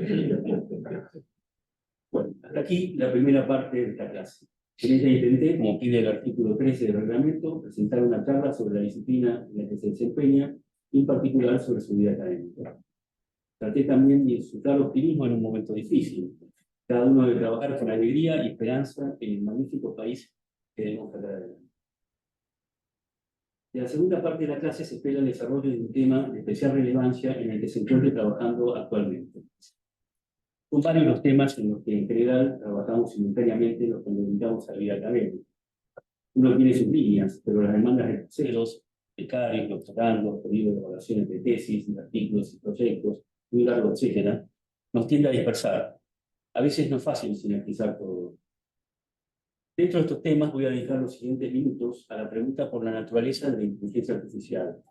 Bueno, hasta aquí la primera parte de esta clase. En ella intenté, como pide el artículo 13 del reglamento, presentar una charla sobre la disciplina en la que se desempeña y en particular sobre su vida académica. Traté también de insultar optimismo en un momento difícil. Cada uno debe trabajar con alegría y esperanza en el magnífico país que debemos sacar adelante. En la segunda parte de la clase se espera el desarrollo de un tema de especial relevancia en el que se encuentre trabajando actualmente. Son varios los temas en los que en general trabajamos simultáneamente los que nos dedicamos a la vida académica. Uno tiene sus líneas, pero las demandas de terceros, becarios, doctorandos, pedidos de evaluaciones de tesis, de artículos y proyectos, muy largo, etcétera, nos tiende a dispersar. A veces no es fácil sintetizar todo. Dentro de estos temas voy a dedicar los siguientes minutos a la pregunta por la naturaleza de la inteligencia artificial.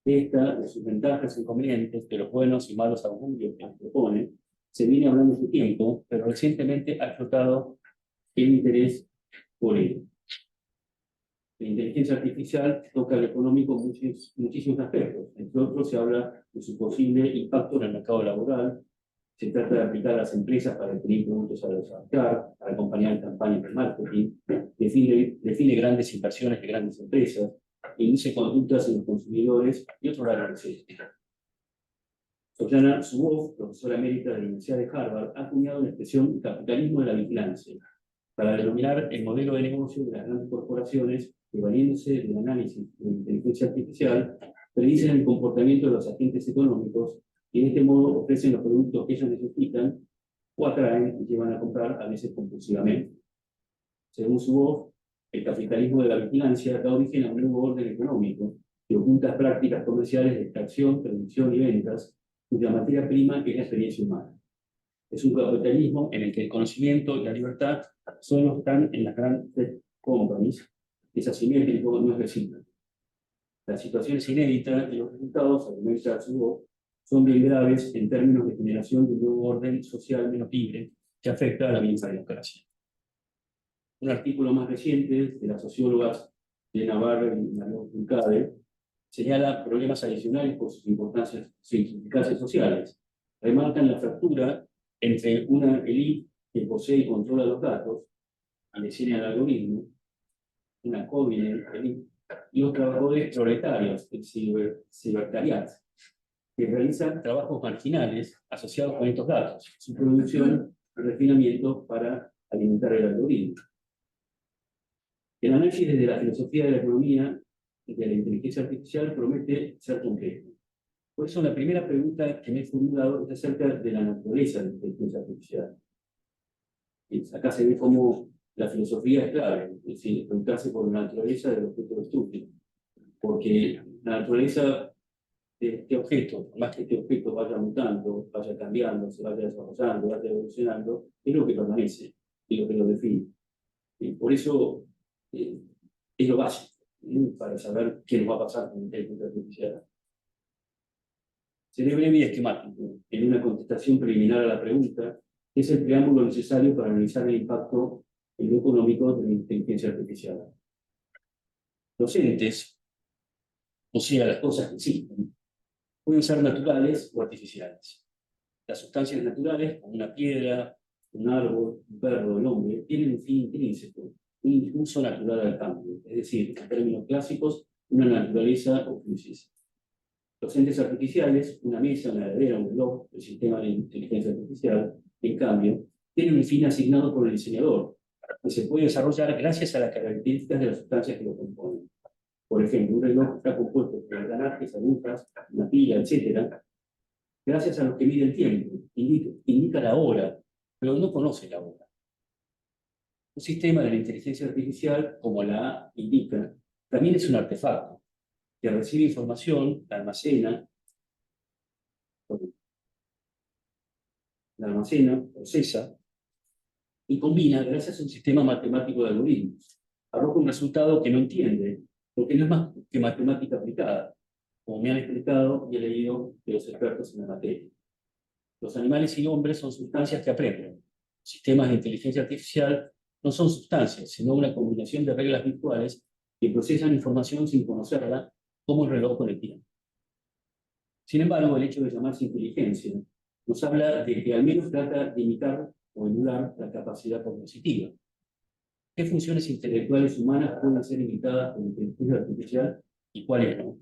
Esta, de sus ventajas e inconvenientes, de los buenos y malos augurios que nos propone, se viene hablando hace tiempo, pero recientemente ha explotado el interés por ello. La inteligencia artificial toca el económico muchísimos aspectos. Entre otros, se habla de su posible impacto en el mercado laboral. Se trata de aplicar a las empresas para definir productos a desarrollar, para acompañar campañas de marketing, define grandes inversiones de grandes empresas, e inicia conductas en los consumidores y otros largos etcétera. Soyana Zuboff, profesora emérita de la Universidad de Harvard, ha acuñado la expresión capitalismo de la vigilancia para denominar el modelo de negocio de las grandes corporaciones que, valiéndose del análisis de la inteligencia artificial, predicen el comportamiento de los agentes económicos y de este modo ofrecen los productos que ellos necesitan o atraen y llevan a comprar a veces compulsivamente. Según Zuboff, el capitalismo de la vigilancia da origen a un nuevo orden económico que oculta prácticas comerciales de extracción, producción y ventas, cuya materia prima es la experiencia humana. Es un capitalismo en el que el conocimiento y la libertad solo están en las grandes companies, que es asimétrico, no es recíproco. La situación es inédita y los resultados, argumenta Zuboff, son bien graves en términos de generación de un nuevo orden social menos libre que afecta a la misma democracia. Un artículo más reciente de las sociólogas Lena Barber y Marion Fulcade señala problemas adicionales por sus implicancias sociales. Remarcan la fractura entre una élite que posee y controla los datos y diseña el algoritmo, una covenant élite, y los trabajadores proletarios, el cibertariat, que realizan trabajos marginales asociados con estos datos, su producción y refinamiento para alimentar el algoritmo. El análisis desde la filosofía de la economía y de la inteligencia artificial promete ser concreto. Por eso la primera pregunta que me he formulado es acerca de la naturaleza de la inteligencia artificial. Acá se ve cómo la filosofía es clave, es decir, preguntarse por la naturaleza del objeto de estudio. Porque la naturaleza de este objeto, más que este objeto vaya mutando, vaya cambiando, se vaya desarrollando, vaya evolucionando, es lo que permanece y lo que lo define. Y por eso es lo básico para saber qué nos va a pasar con la inteligencia artificial. Seré breve y esquemático. En una contestación preliminar a la pregunta, Es el preámbulo necesario para analizar el impacto en lo económico de la inteligencia artificial. Los entes, o sea, las cosas que existen, pueden ser naturales o artificiales. Las sustancias naturales, como una piedra, un árbol, un perro, el hombre, tienen un fin intrínseco, un impulso natural al cambio, es decir, en términos clásicos, una naturaleza o crisis. Los entes artificiales, una mesa, una heladera, un reloj, el sistema de inteligencia artificial, en cambio, tienen un fin asignado por el diseñador, que se puede desarrollar gracias a las características de las sustancias que lo componen. Por ejemplo, un reloj está compuesto por engranajes, agujas, una pila, etc., gracias a los que mide el tiempo, indica la hora, pero no conoce la hora. Un sistema de la inteligencia artificial, como la indica, también es un artefacto que recibe información, la almacena, procesa y combina gracias a un sistema matemático de algoritmos. Arroja un resultado que no entiende, porque no es más que matemática aplicada, como me han explicado y he leído de los expertos en la materia. Los animales y hombres son sustancias que aprenden. Sistemas de inteligencia artificial no son sustancias, sino una combinación de reglas virtuales que procesan información sin conocerla, como el reloj con el tiempo. Sin embargo, el hecho de llamarse inteligencia nos habla de que al menos trata de imitar o emular la capacidad cognitiva. ¿Qué funciones intelectuales humanas pueden ser imitadas por la inteligencia artificial y cuáles no?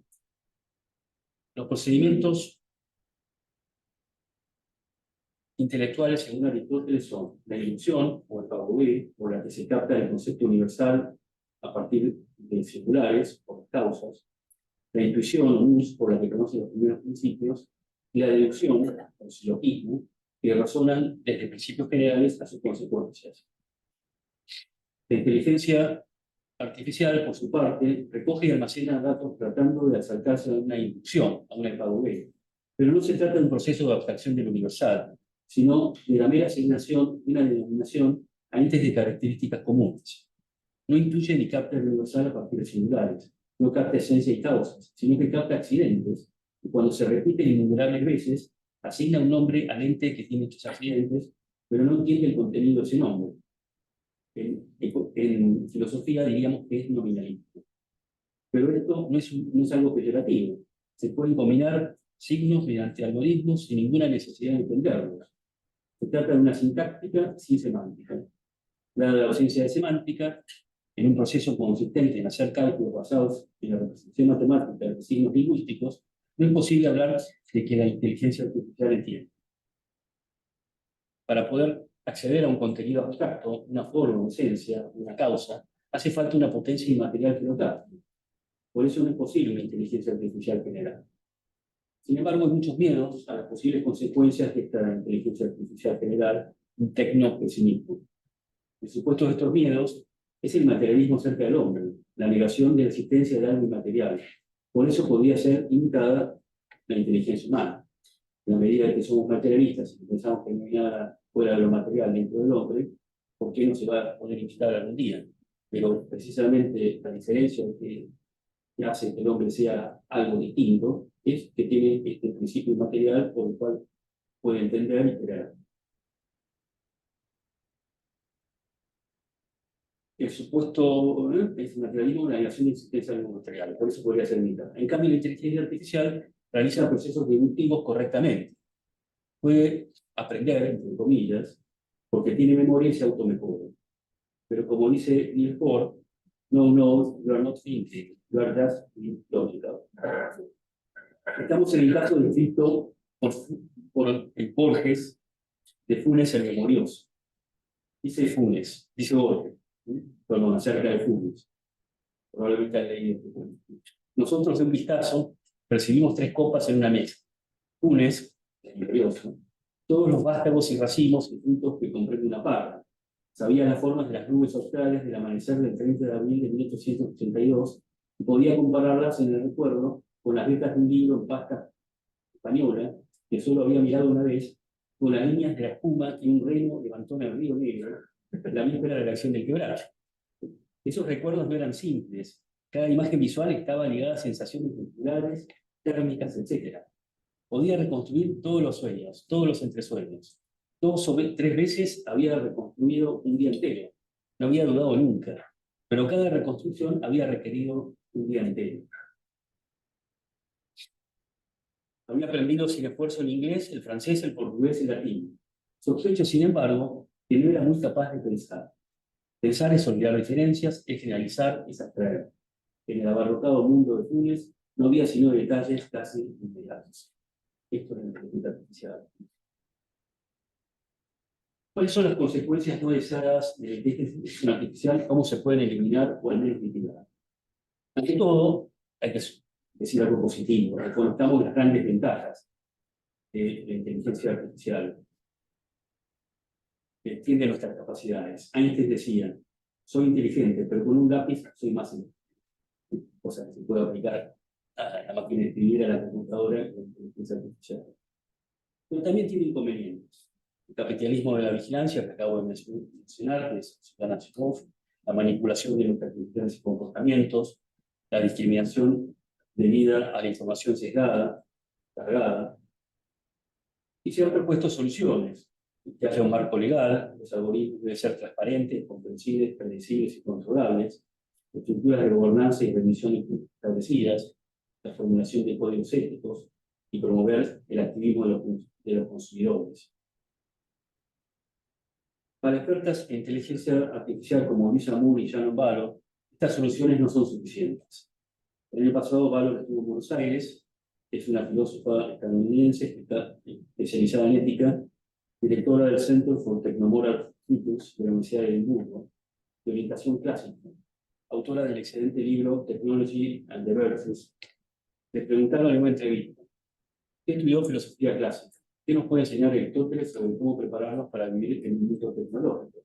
Los procedimientos intelectuales, según Aristóteles, son la inducción, o el PAUE, por la que se capta el concepto universal a partir de singulares, o causas, la intuición, o nous, por la que conoce los primeros principios, y la deducción, o silogismo, que razonan desde principios generales a sus consecuencias. La inteligencia artificial, por su parte, recoge y almacena datos tratando de acercarse a una inducción, a una PAUE, pero no se trata de un proceso de abstracción del universal, sino de la mera asignación de una denominación a entes de características comunes. No intuye ni capta el universal a partir de singulares, no capta esencia y causas, sino que capta accidentes, y cuando se repiten innumerables veces, asigna un nombre al ente que tiene estos accidentes, pero no entiende el contenido de ese nombre. En filosofía diríamos que es nominalismo. Pero esto no es algo peyorativo. Se pueden combinar signos mediante algoritmos sin ninguna necesidad de entenderlos. Se trata de una sintáctica sin semántica. Dada la ausencia de semántica, en un proceso consistente en hacer cálculos basados en la representación matemática de signos lingüísticos, no es posible hablar de que la inteligencia artificial entiende. Para poder acceder a un contenido abstracto, una forma, una esencia, una causa, hace falta una potencia inmaterial que lo capte. Por eso no es posible una inteligencia artificial general. Sin embargo, hay muchos miedos a las posibles consecuencias de esta inteligencia artificial general, un tecnopesimismo. El supuesto de estos miedos es el materialismo acerca del hombre, la negación de la existencia del algo inmaterial. Por eso podría ser imitada la inteligencia humana. En la medida en que somos materialistas y pensamos que no hay nada fuera de lo material dentro del hombre, ¿por qué no se va a poder imitar algún día? Pero precisamente la diferencia que hace que el hombre sea algo distinto es que tiene este principio inmaterial por el cual puede entender y crear. El supuesto es materialismo, la negación de existencia de algo material, por eso podría ser imitada. En cambio, la inteligencia artificial realiza procesos deductivos correctamente. Puede aprender, entre comillas, porque tiene memoria y se automejora. Pero como dice Niels Bohr, no, you are not thinking, you are just logical. Estamos en el caso descrito por Borges de Funes el Memorioso. Dice Borges, perdón, acerca de Funes. Probablemente han leído. Nosotros de un vistazo percibimos 3 copas en una mesa. Funes, el Memorioso, todos los vástagos y racimos y frutos que comprende una parra. Sabía las formas de las nubes australes del amanecer del 30 de abril de 1882 y podía compararlas en el recuerdo con las letras de un libro en pasta española que solo había mirado una vez, con las líneas de la espuma que un remo levantó en el río Negro la víspera de la acción del quebracho. Esos recuerdos no eran simples. Cada imagen visual estaba ligada a sensaciones musculares, térmicas, etc. Podía reconstruir todos los sueños, todos los entresueños. 2 o 3 veces había reconstruido un día entero. No había dudado nunca. Pero cada reconstrucción había requerido un día entero. Había aprendido sin esfuerzo el inglés, el francés, el portugués y el latín. Sospecho, sin embargo, que no era muy capaz de pensar. Pensar es olvidar diferencias, es generalizar, es abstraer. En el abarrotado mundo de Túnez no había sino detalles casi inmediatos. Esto es la inteligencia artificial. ¿Cuáles son las consecuencias no deseadas de la inteligencia artificial? ¿Cómo se pueden eliminar o al menos mitigar? Ante todo, hay que decir algo positivo. Reconozcamos las grandes ventajas de la inteligencia artificial. Que extiende nuestras capacidades. Einstein decía, soy inteligente, pero con un lápiz soy más inteligente. O sea, que se puede aplicar a la máquina de escribir, a la computadora, y la inteligencia artificial. Pero también tiene inconvenientes. El capitalismo de la vigilancia, que acabo de mencionar, de Susana Zuboff, la manipulación de nuestras actividades y comportamientos, la discriminación debida a la información sesgada, cargada, y se han propuesto soluciones. Que haya un marco legal, los algoritmos deben ser transparentes, comprensibles, predecibles y controlables, estructuras de gobernanza y rendición establecidas, la formulación de códigos éticos y promover el activismo de los consumidores. Para expertas en inteligencia artificial como Luisa Moore y Shannon Ballor, estas soluciones no son suficientes. El año pasado, Ballor estuvo en Buenos Aires, es una filósofa estadounidense que está especializada en ética, directora del Center for Technomoral Ethics de la Universidad de Edimburgo, de orientación clásica, autora del excelente libro Technology and the Virtues. Le preguntaron en una entrevista, ¿qué estudió filosofía clásica? ¿Qué nos puede enseñar Aristóteles sobre cómo prepararnos para vivir en un mundo tecnológico?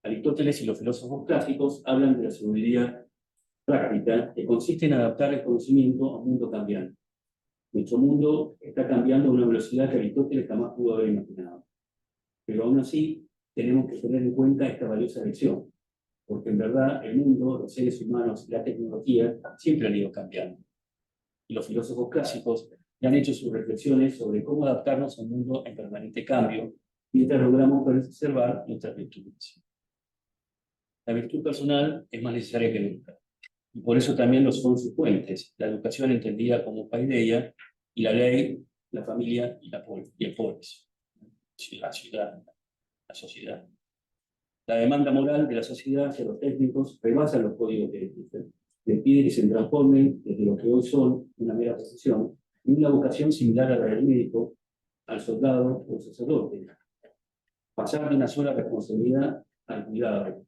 Aristóteles y los filósofos clásicos hablan de la sabiduría práctica que consiste en adaptar el conocimiento a un mundo cambiante. Nuestro mundo está cambiando a una velocidad que Aristóteles jamás pudo haber imaginado. Pero aún así, tenemos que tener en cuenta esta valiosa lección, porque en verdad el mundo, los seres humanos y la tecnología siempre han ido cambiando. Y los filósofos clásicos ya han hecho sus reflexiones sobre cómo adaptarnos a un mundo en permanente cambio, mientras logramos preservar nuestras virtudes. La virtud personal es más necesaria que nunca, y por eso también lo son sus fuentes, la educación entendida como paideia, y la ley, la familia y el polis, la ciudad, la sociedad. La demanda moral de la sociedad hacia los técnicos rebasa los códigos que existen. Les pide que se transformen desde lo que hoy son una mera profesión en una vocación similar a la del médico, al soldado o al sacerdote. Pasar de una sola responsabilidad al cuidado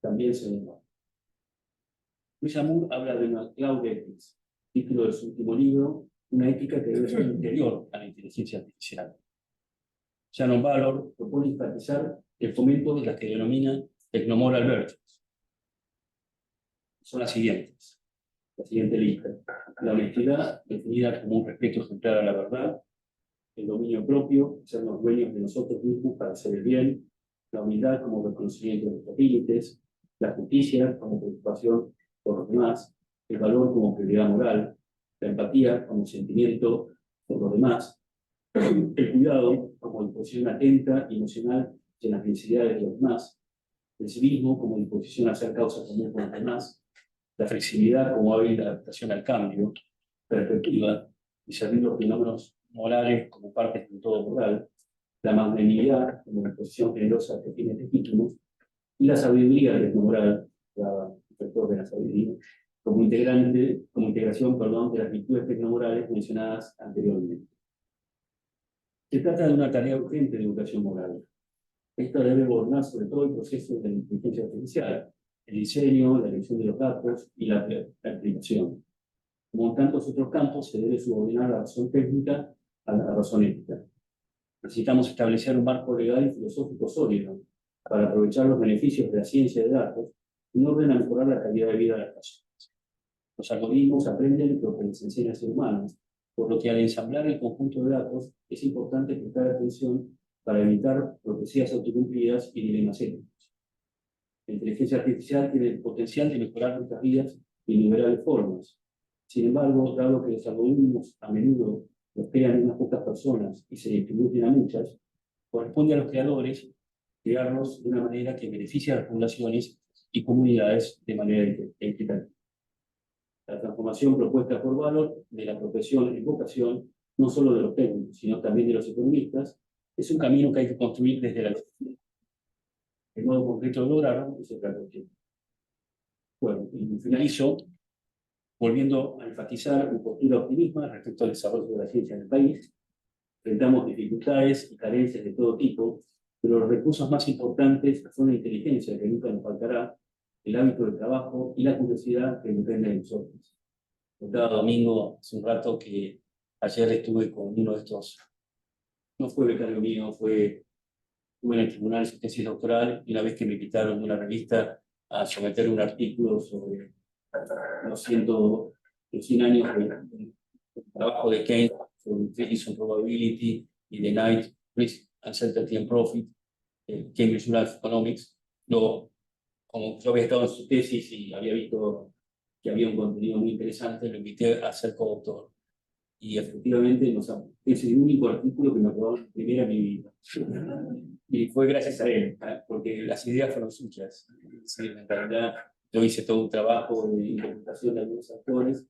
también se demora. Luisa Moore habla de una cloud ethics, título de su último libro, una ética que debe ser interior a la inteligencia artificial. Shannon Ballor propone enfatizar el fomento de las que denomina Technomoral Virtues. Son las siguientes. La siguiente lista. La honestidad, definida como un respeto ejemplar a la verdad. El dominio propio, sernos dueños de nosotros mismos para hacer el bien. La humildad como reconocimiento de nuestros límites. La justicia como preocupación por los demás. El valor como prioridad moral. La empatía como sentimiento por los demás. El cuidado como disposición atenta y emocional de las necesidades de los demás. El civismo como disposición a hacer causa común con los demás. La flexibilidad como hábil de adaptación al cambio. Perspectiva, discernir los fenómenos morales como parte de todo moral. La magnanimidad como disposición generosa que tiene legítimos. Y la sabiduría tecnomoral, el factor de la sabiduría, como integración de las virtudes tecnomorales mencionadas anteriormente. Se trata de una tarea urgente de educación moral. Esta debe gobernar sobre todo el proceso de la inteligencia artificial, el diseño, la elección de los datos y la aplicación. Como en tantos otros campos, se debe subordinar la razón técnica a la razón ética. Necesitamos establecer un marco legal y filosófico sólido para aprovechar los beneficios de la ciencia de datos en orden a mejorar la calidad de vida de las personas. Los algoritmos aprenden lo que les enseña el ser humano, por lo que al ensamblar el conjunto de datos es importante prestar atención para evitar profecías autocumplidas y dilemas éticos. La inteligencia artificial tiene el potencial de mejorar nuestras vidas de innumerables formas. Sin embargo, dado que los algoritmos a menudo los crean unas pocas personas y se distribuyen a muchas, corresponde a los creadores crearlos de una manera que beneficie a las poblaciones y comunidades de manera equitativa. La transformación propuesta por Valor de la profesión en vocación, no solo de los técnicos, sino también de los economistas, es un camino que hay que construir desde la legislación. El modo concreto de lograrlo es el plan de tiempo. Bueno, y finalizo volviendo a enfatizar un postura optimista respecto al desarrollo de la ciencia en el país. Enfrentamos dificultades y carencias de todo tipo, pero los recursos más importantes son la inteligencia, que nunca nos faltará, el hábito de trabajo y la curiosidad que depende de nosotros. Cada domingo, hace un rato que ayer estuve con uno de estos, no fue becario mío, estuve en el tribunal de su tesis doctoral, y una vez que me invitaron de una revista a someter un artículo sobre los 100 años de trabajo de Keynes sobre Increase in Probability y The Night, Risk, Uncertainty and Profit, Cambridge Journal of Economics. Como yo había estado en su tesis y había visto que había un contenido muy interesante, lo invité a ser coautor. Y efectivamente, es el único artículo que me aprobó primero en mi vida. Y fue gracias a él, porque las ideas fueron suyas. Sí, en realidad, yo hice todo un trabajo de interpretación de algunos autores,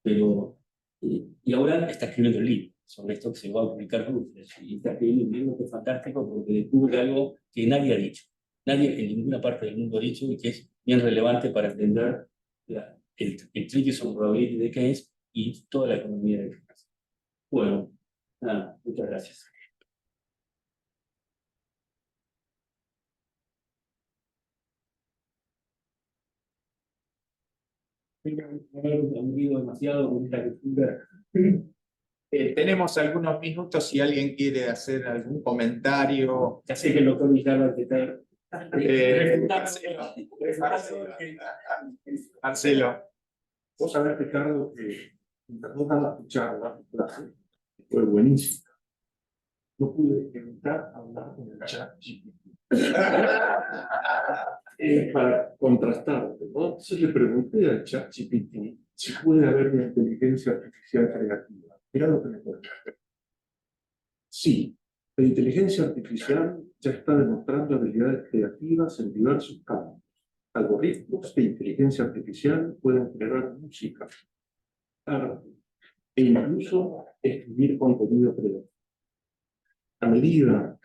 pero y ahora está escribiendo el libro sobre esto que se va a publicar Bruces. Y está escribiendo un libro que es fantástico porque descubre algo que nadie ha dicho. Nadie en ninguna parte del mundo ha dicho y que es bien relevante para entender el Treatise on Probability de Keynes y toda la economía de Keynes. Bueno, nada, muchas gracias. Demasiado con esta lectura. Tenemos algunos minutos si alguien quiere hacer algún comentario. Ya sé que el doctor Villalba que está Marcelo. Vos sabés, Ricardo, que mientras vos dabas tu charla, tu clase, fue buenísima. No pude evitar hablar con el chat GPT. Para contrastarte, ¿no? Entonces le pregunté al chat GPT si puede haber una inteligencia artificial creativa. Mirá lo que me contestó. Sí, la inteligencia artificial ya está demostrando habilidades creativas en diversos campos. Algoritmos de inteligencia artificial pueden crear música, arte e incluso escribir contenido creativo. A medida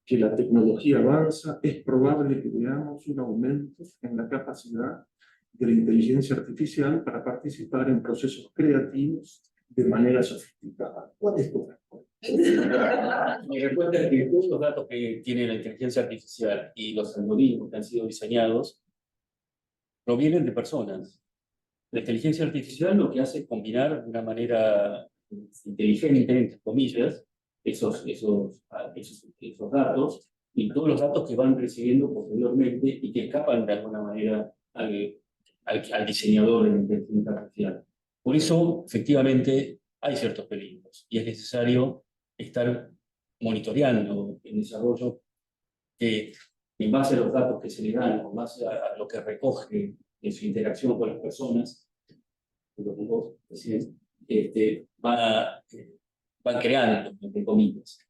que la tecnología avanza, es probable que veamos un aumento en la capacidad de la inteligencia artificial para participar en procesos creativos de manera sofisticada. ¿Cuál es tu respuesta? Mi respuesta es que todos los datos que tiene la inteligencia artificial y los algoritmos que han sido diseñados provienen de personas. La inteligencia artificial lo que hace es combinar de una manera inteligente, entre comillas, esos datos y todos los datos que van recibiendo posteriormente y que escapan de alguna manera al diseñador de la inteligencia artificial. Por eso, efectivamente, hay ciertos peligros y es necesario estar monitoreando el desarrollo que, en base a los datos que se le dan, en base a lo que recoge en su interacción con las personas, van creando, entre comillas.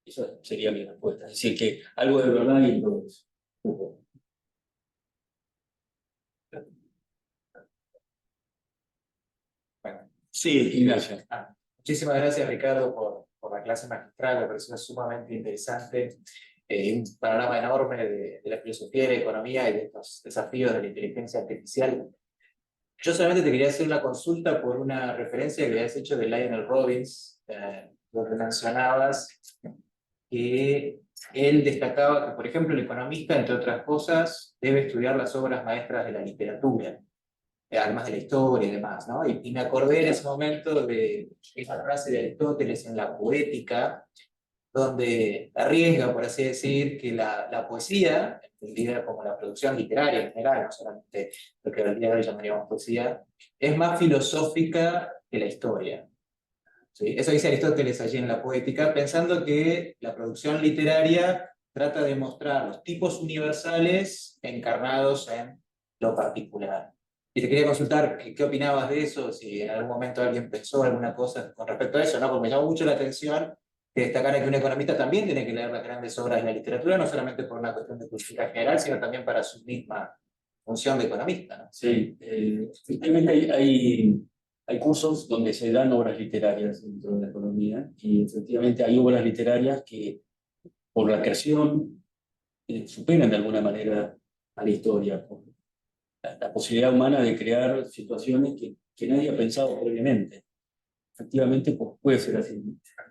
Esa sería mi respuesta. Es decir, que algo de verdad y en todo eso. Bueno, Sí, Gracias. muchísimas gracias, Ricardo, por la clase magistral. Me pareció sumamente interesante. Un panorama enorme de la filosofía y la economía y de estos desafíos de la inteligencia artificial. Yo solamente te quería hacer una consulta por una referencia que habías hecho de Lionel Robbins, donde mencionabas que él destacaba que, por ejemplo, el economista, entre otras cosas, debe estudiar las obras maestras de la literatura, además de la historia y demás, ¿no? Y me acordé en ese momento de esa frase de Aristóteles en la Poética, donde arriesga, por así decir, que la poesía, entendida como la producción literaria en general, no solamente lo que al día de hoy llamaríamos poesía, es más filosófica que la historia. ¿Sí? Eso dice Aristóteles allí en la Poética, pensando que la producción literaria trata de mostrar los tipos universales encarnados en lo particular. Y te quería consultar qué opinabas de eso, si en algún momento alguien pensó alguna cosa con respecto a eso, ¿no? Porque me llamó mucho la atención que destacara que un economista también tiene que leer las grandes obras de la literatura, no solamente por una cuestión de cultura general, sino también para su misma función de economista, ¿no? Sí, efectivamente hay cursos donde se dan obras literarias dentro de la economía y efectivamente hay obras literarias que por la creación superan de alguna manera a la historia, por la posibilidad humana de crear situaciones que nadie ha pensado previamente. Efectivamente, pues, puede ser así.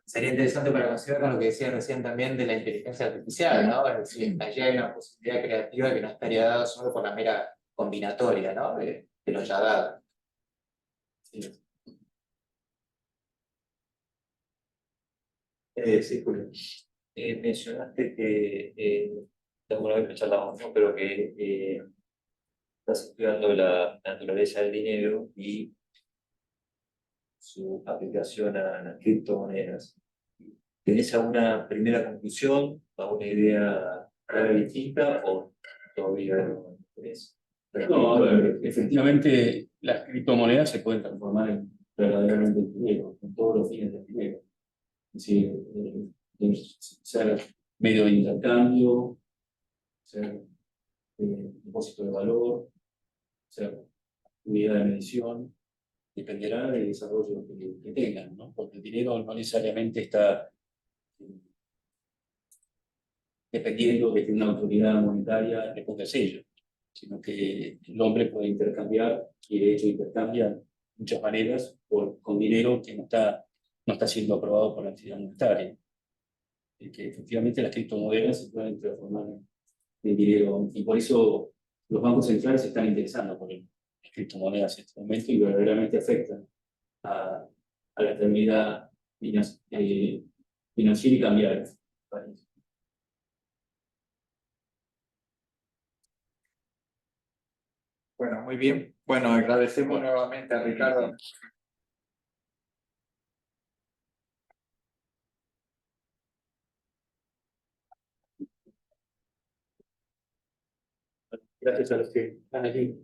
Sería interesante para considerar con lo que decía recién también de la inteligencia artificial, ¿no? Es decir, allí hay una posibilidad creativa que no estaría dada solo por la mera combinatoria, ¿no? De lo ya dado. Sí. Sí, Julio. Mencionaste que alguna vez lo charlamos, ¿no? Pero que estás estudiando la naturaleza del dinero y su aplicación a las criptomonedas. ¿Tenés alguna primera conclusión, alguna idea clara y distinta o todavía no tenés? No, a ver, efectivamente las criptomonedas se pueden transformar en verdaderamente dinero, con todos los fines del dinero. Es decir, ser medio de intercambio, ser depósito de valor, ser unidad de medición, dependerá del desarrollo que tengan, ¿no? Porque el dinero no necesariamente está dependiendo de que una autoridad monetaria le ponga el sello, sino que el hombre puede intercambiar, y de hecho intercambia de muchas maneras con dinero que no está siendo aprobado por la entidad monetaria. Y que efectivamente las criptomonedas se pueden transformar en dinero, y por eso los bancos centrales se están interesando por las criptomonedas en este momento y verdaderamente afectan a la estabilidad financiera y cambiaria del país. Bueno, muy bien. Bueno, agradecemos nuevamente a Ricardo. Gracias a los que están aquí.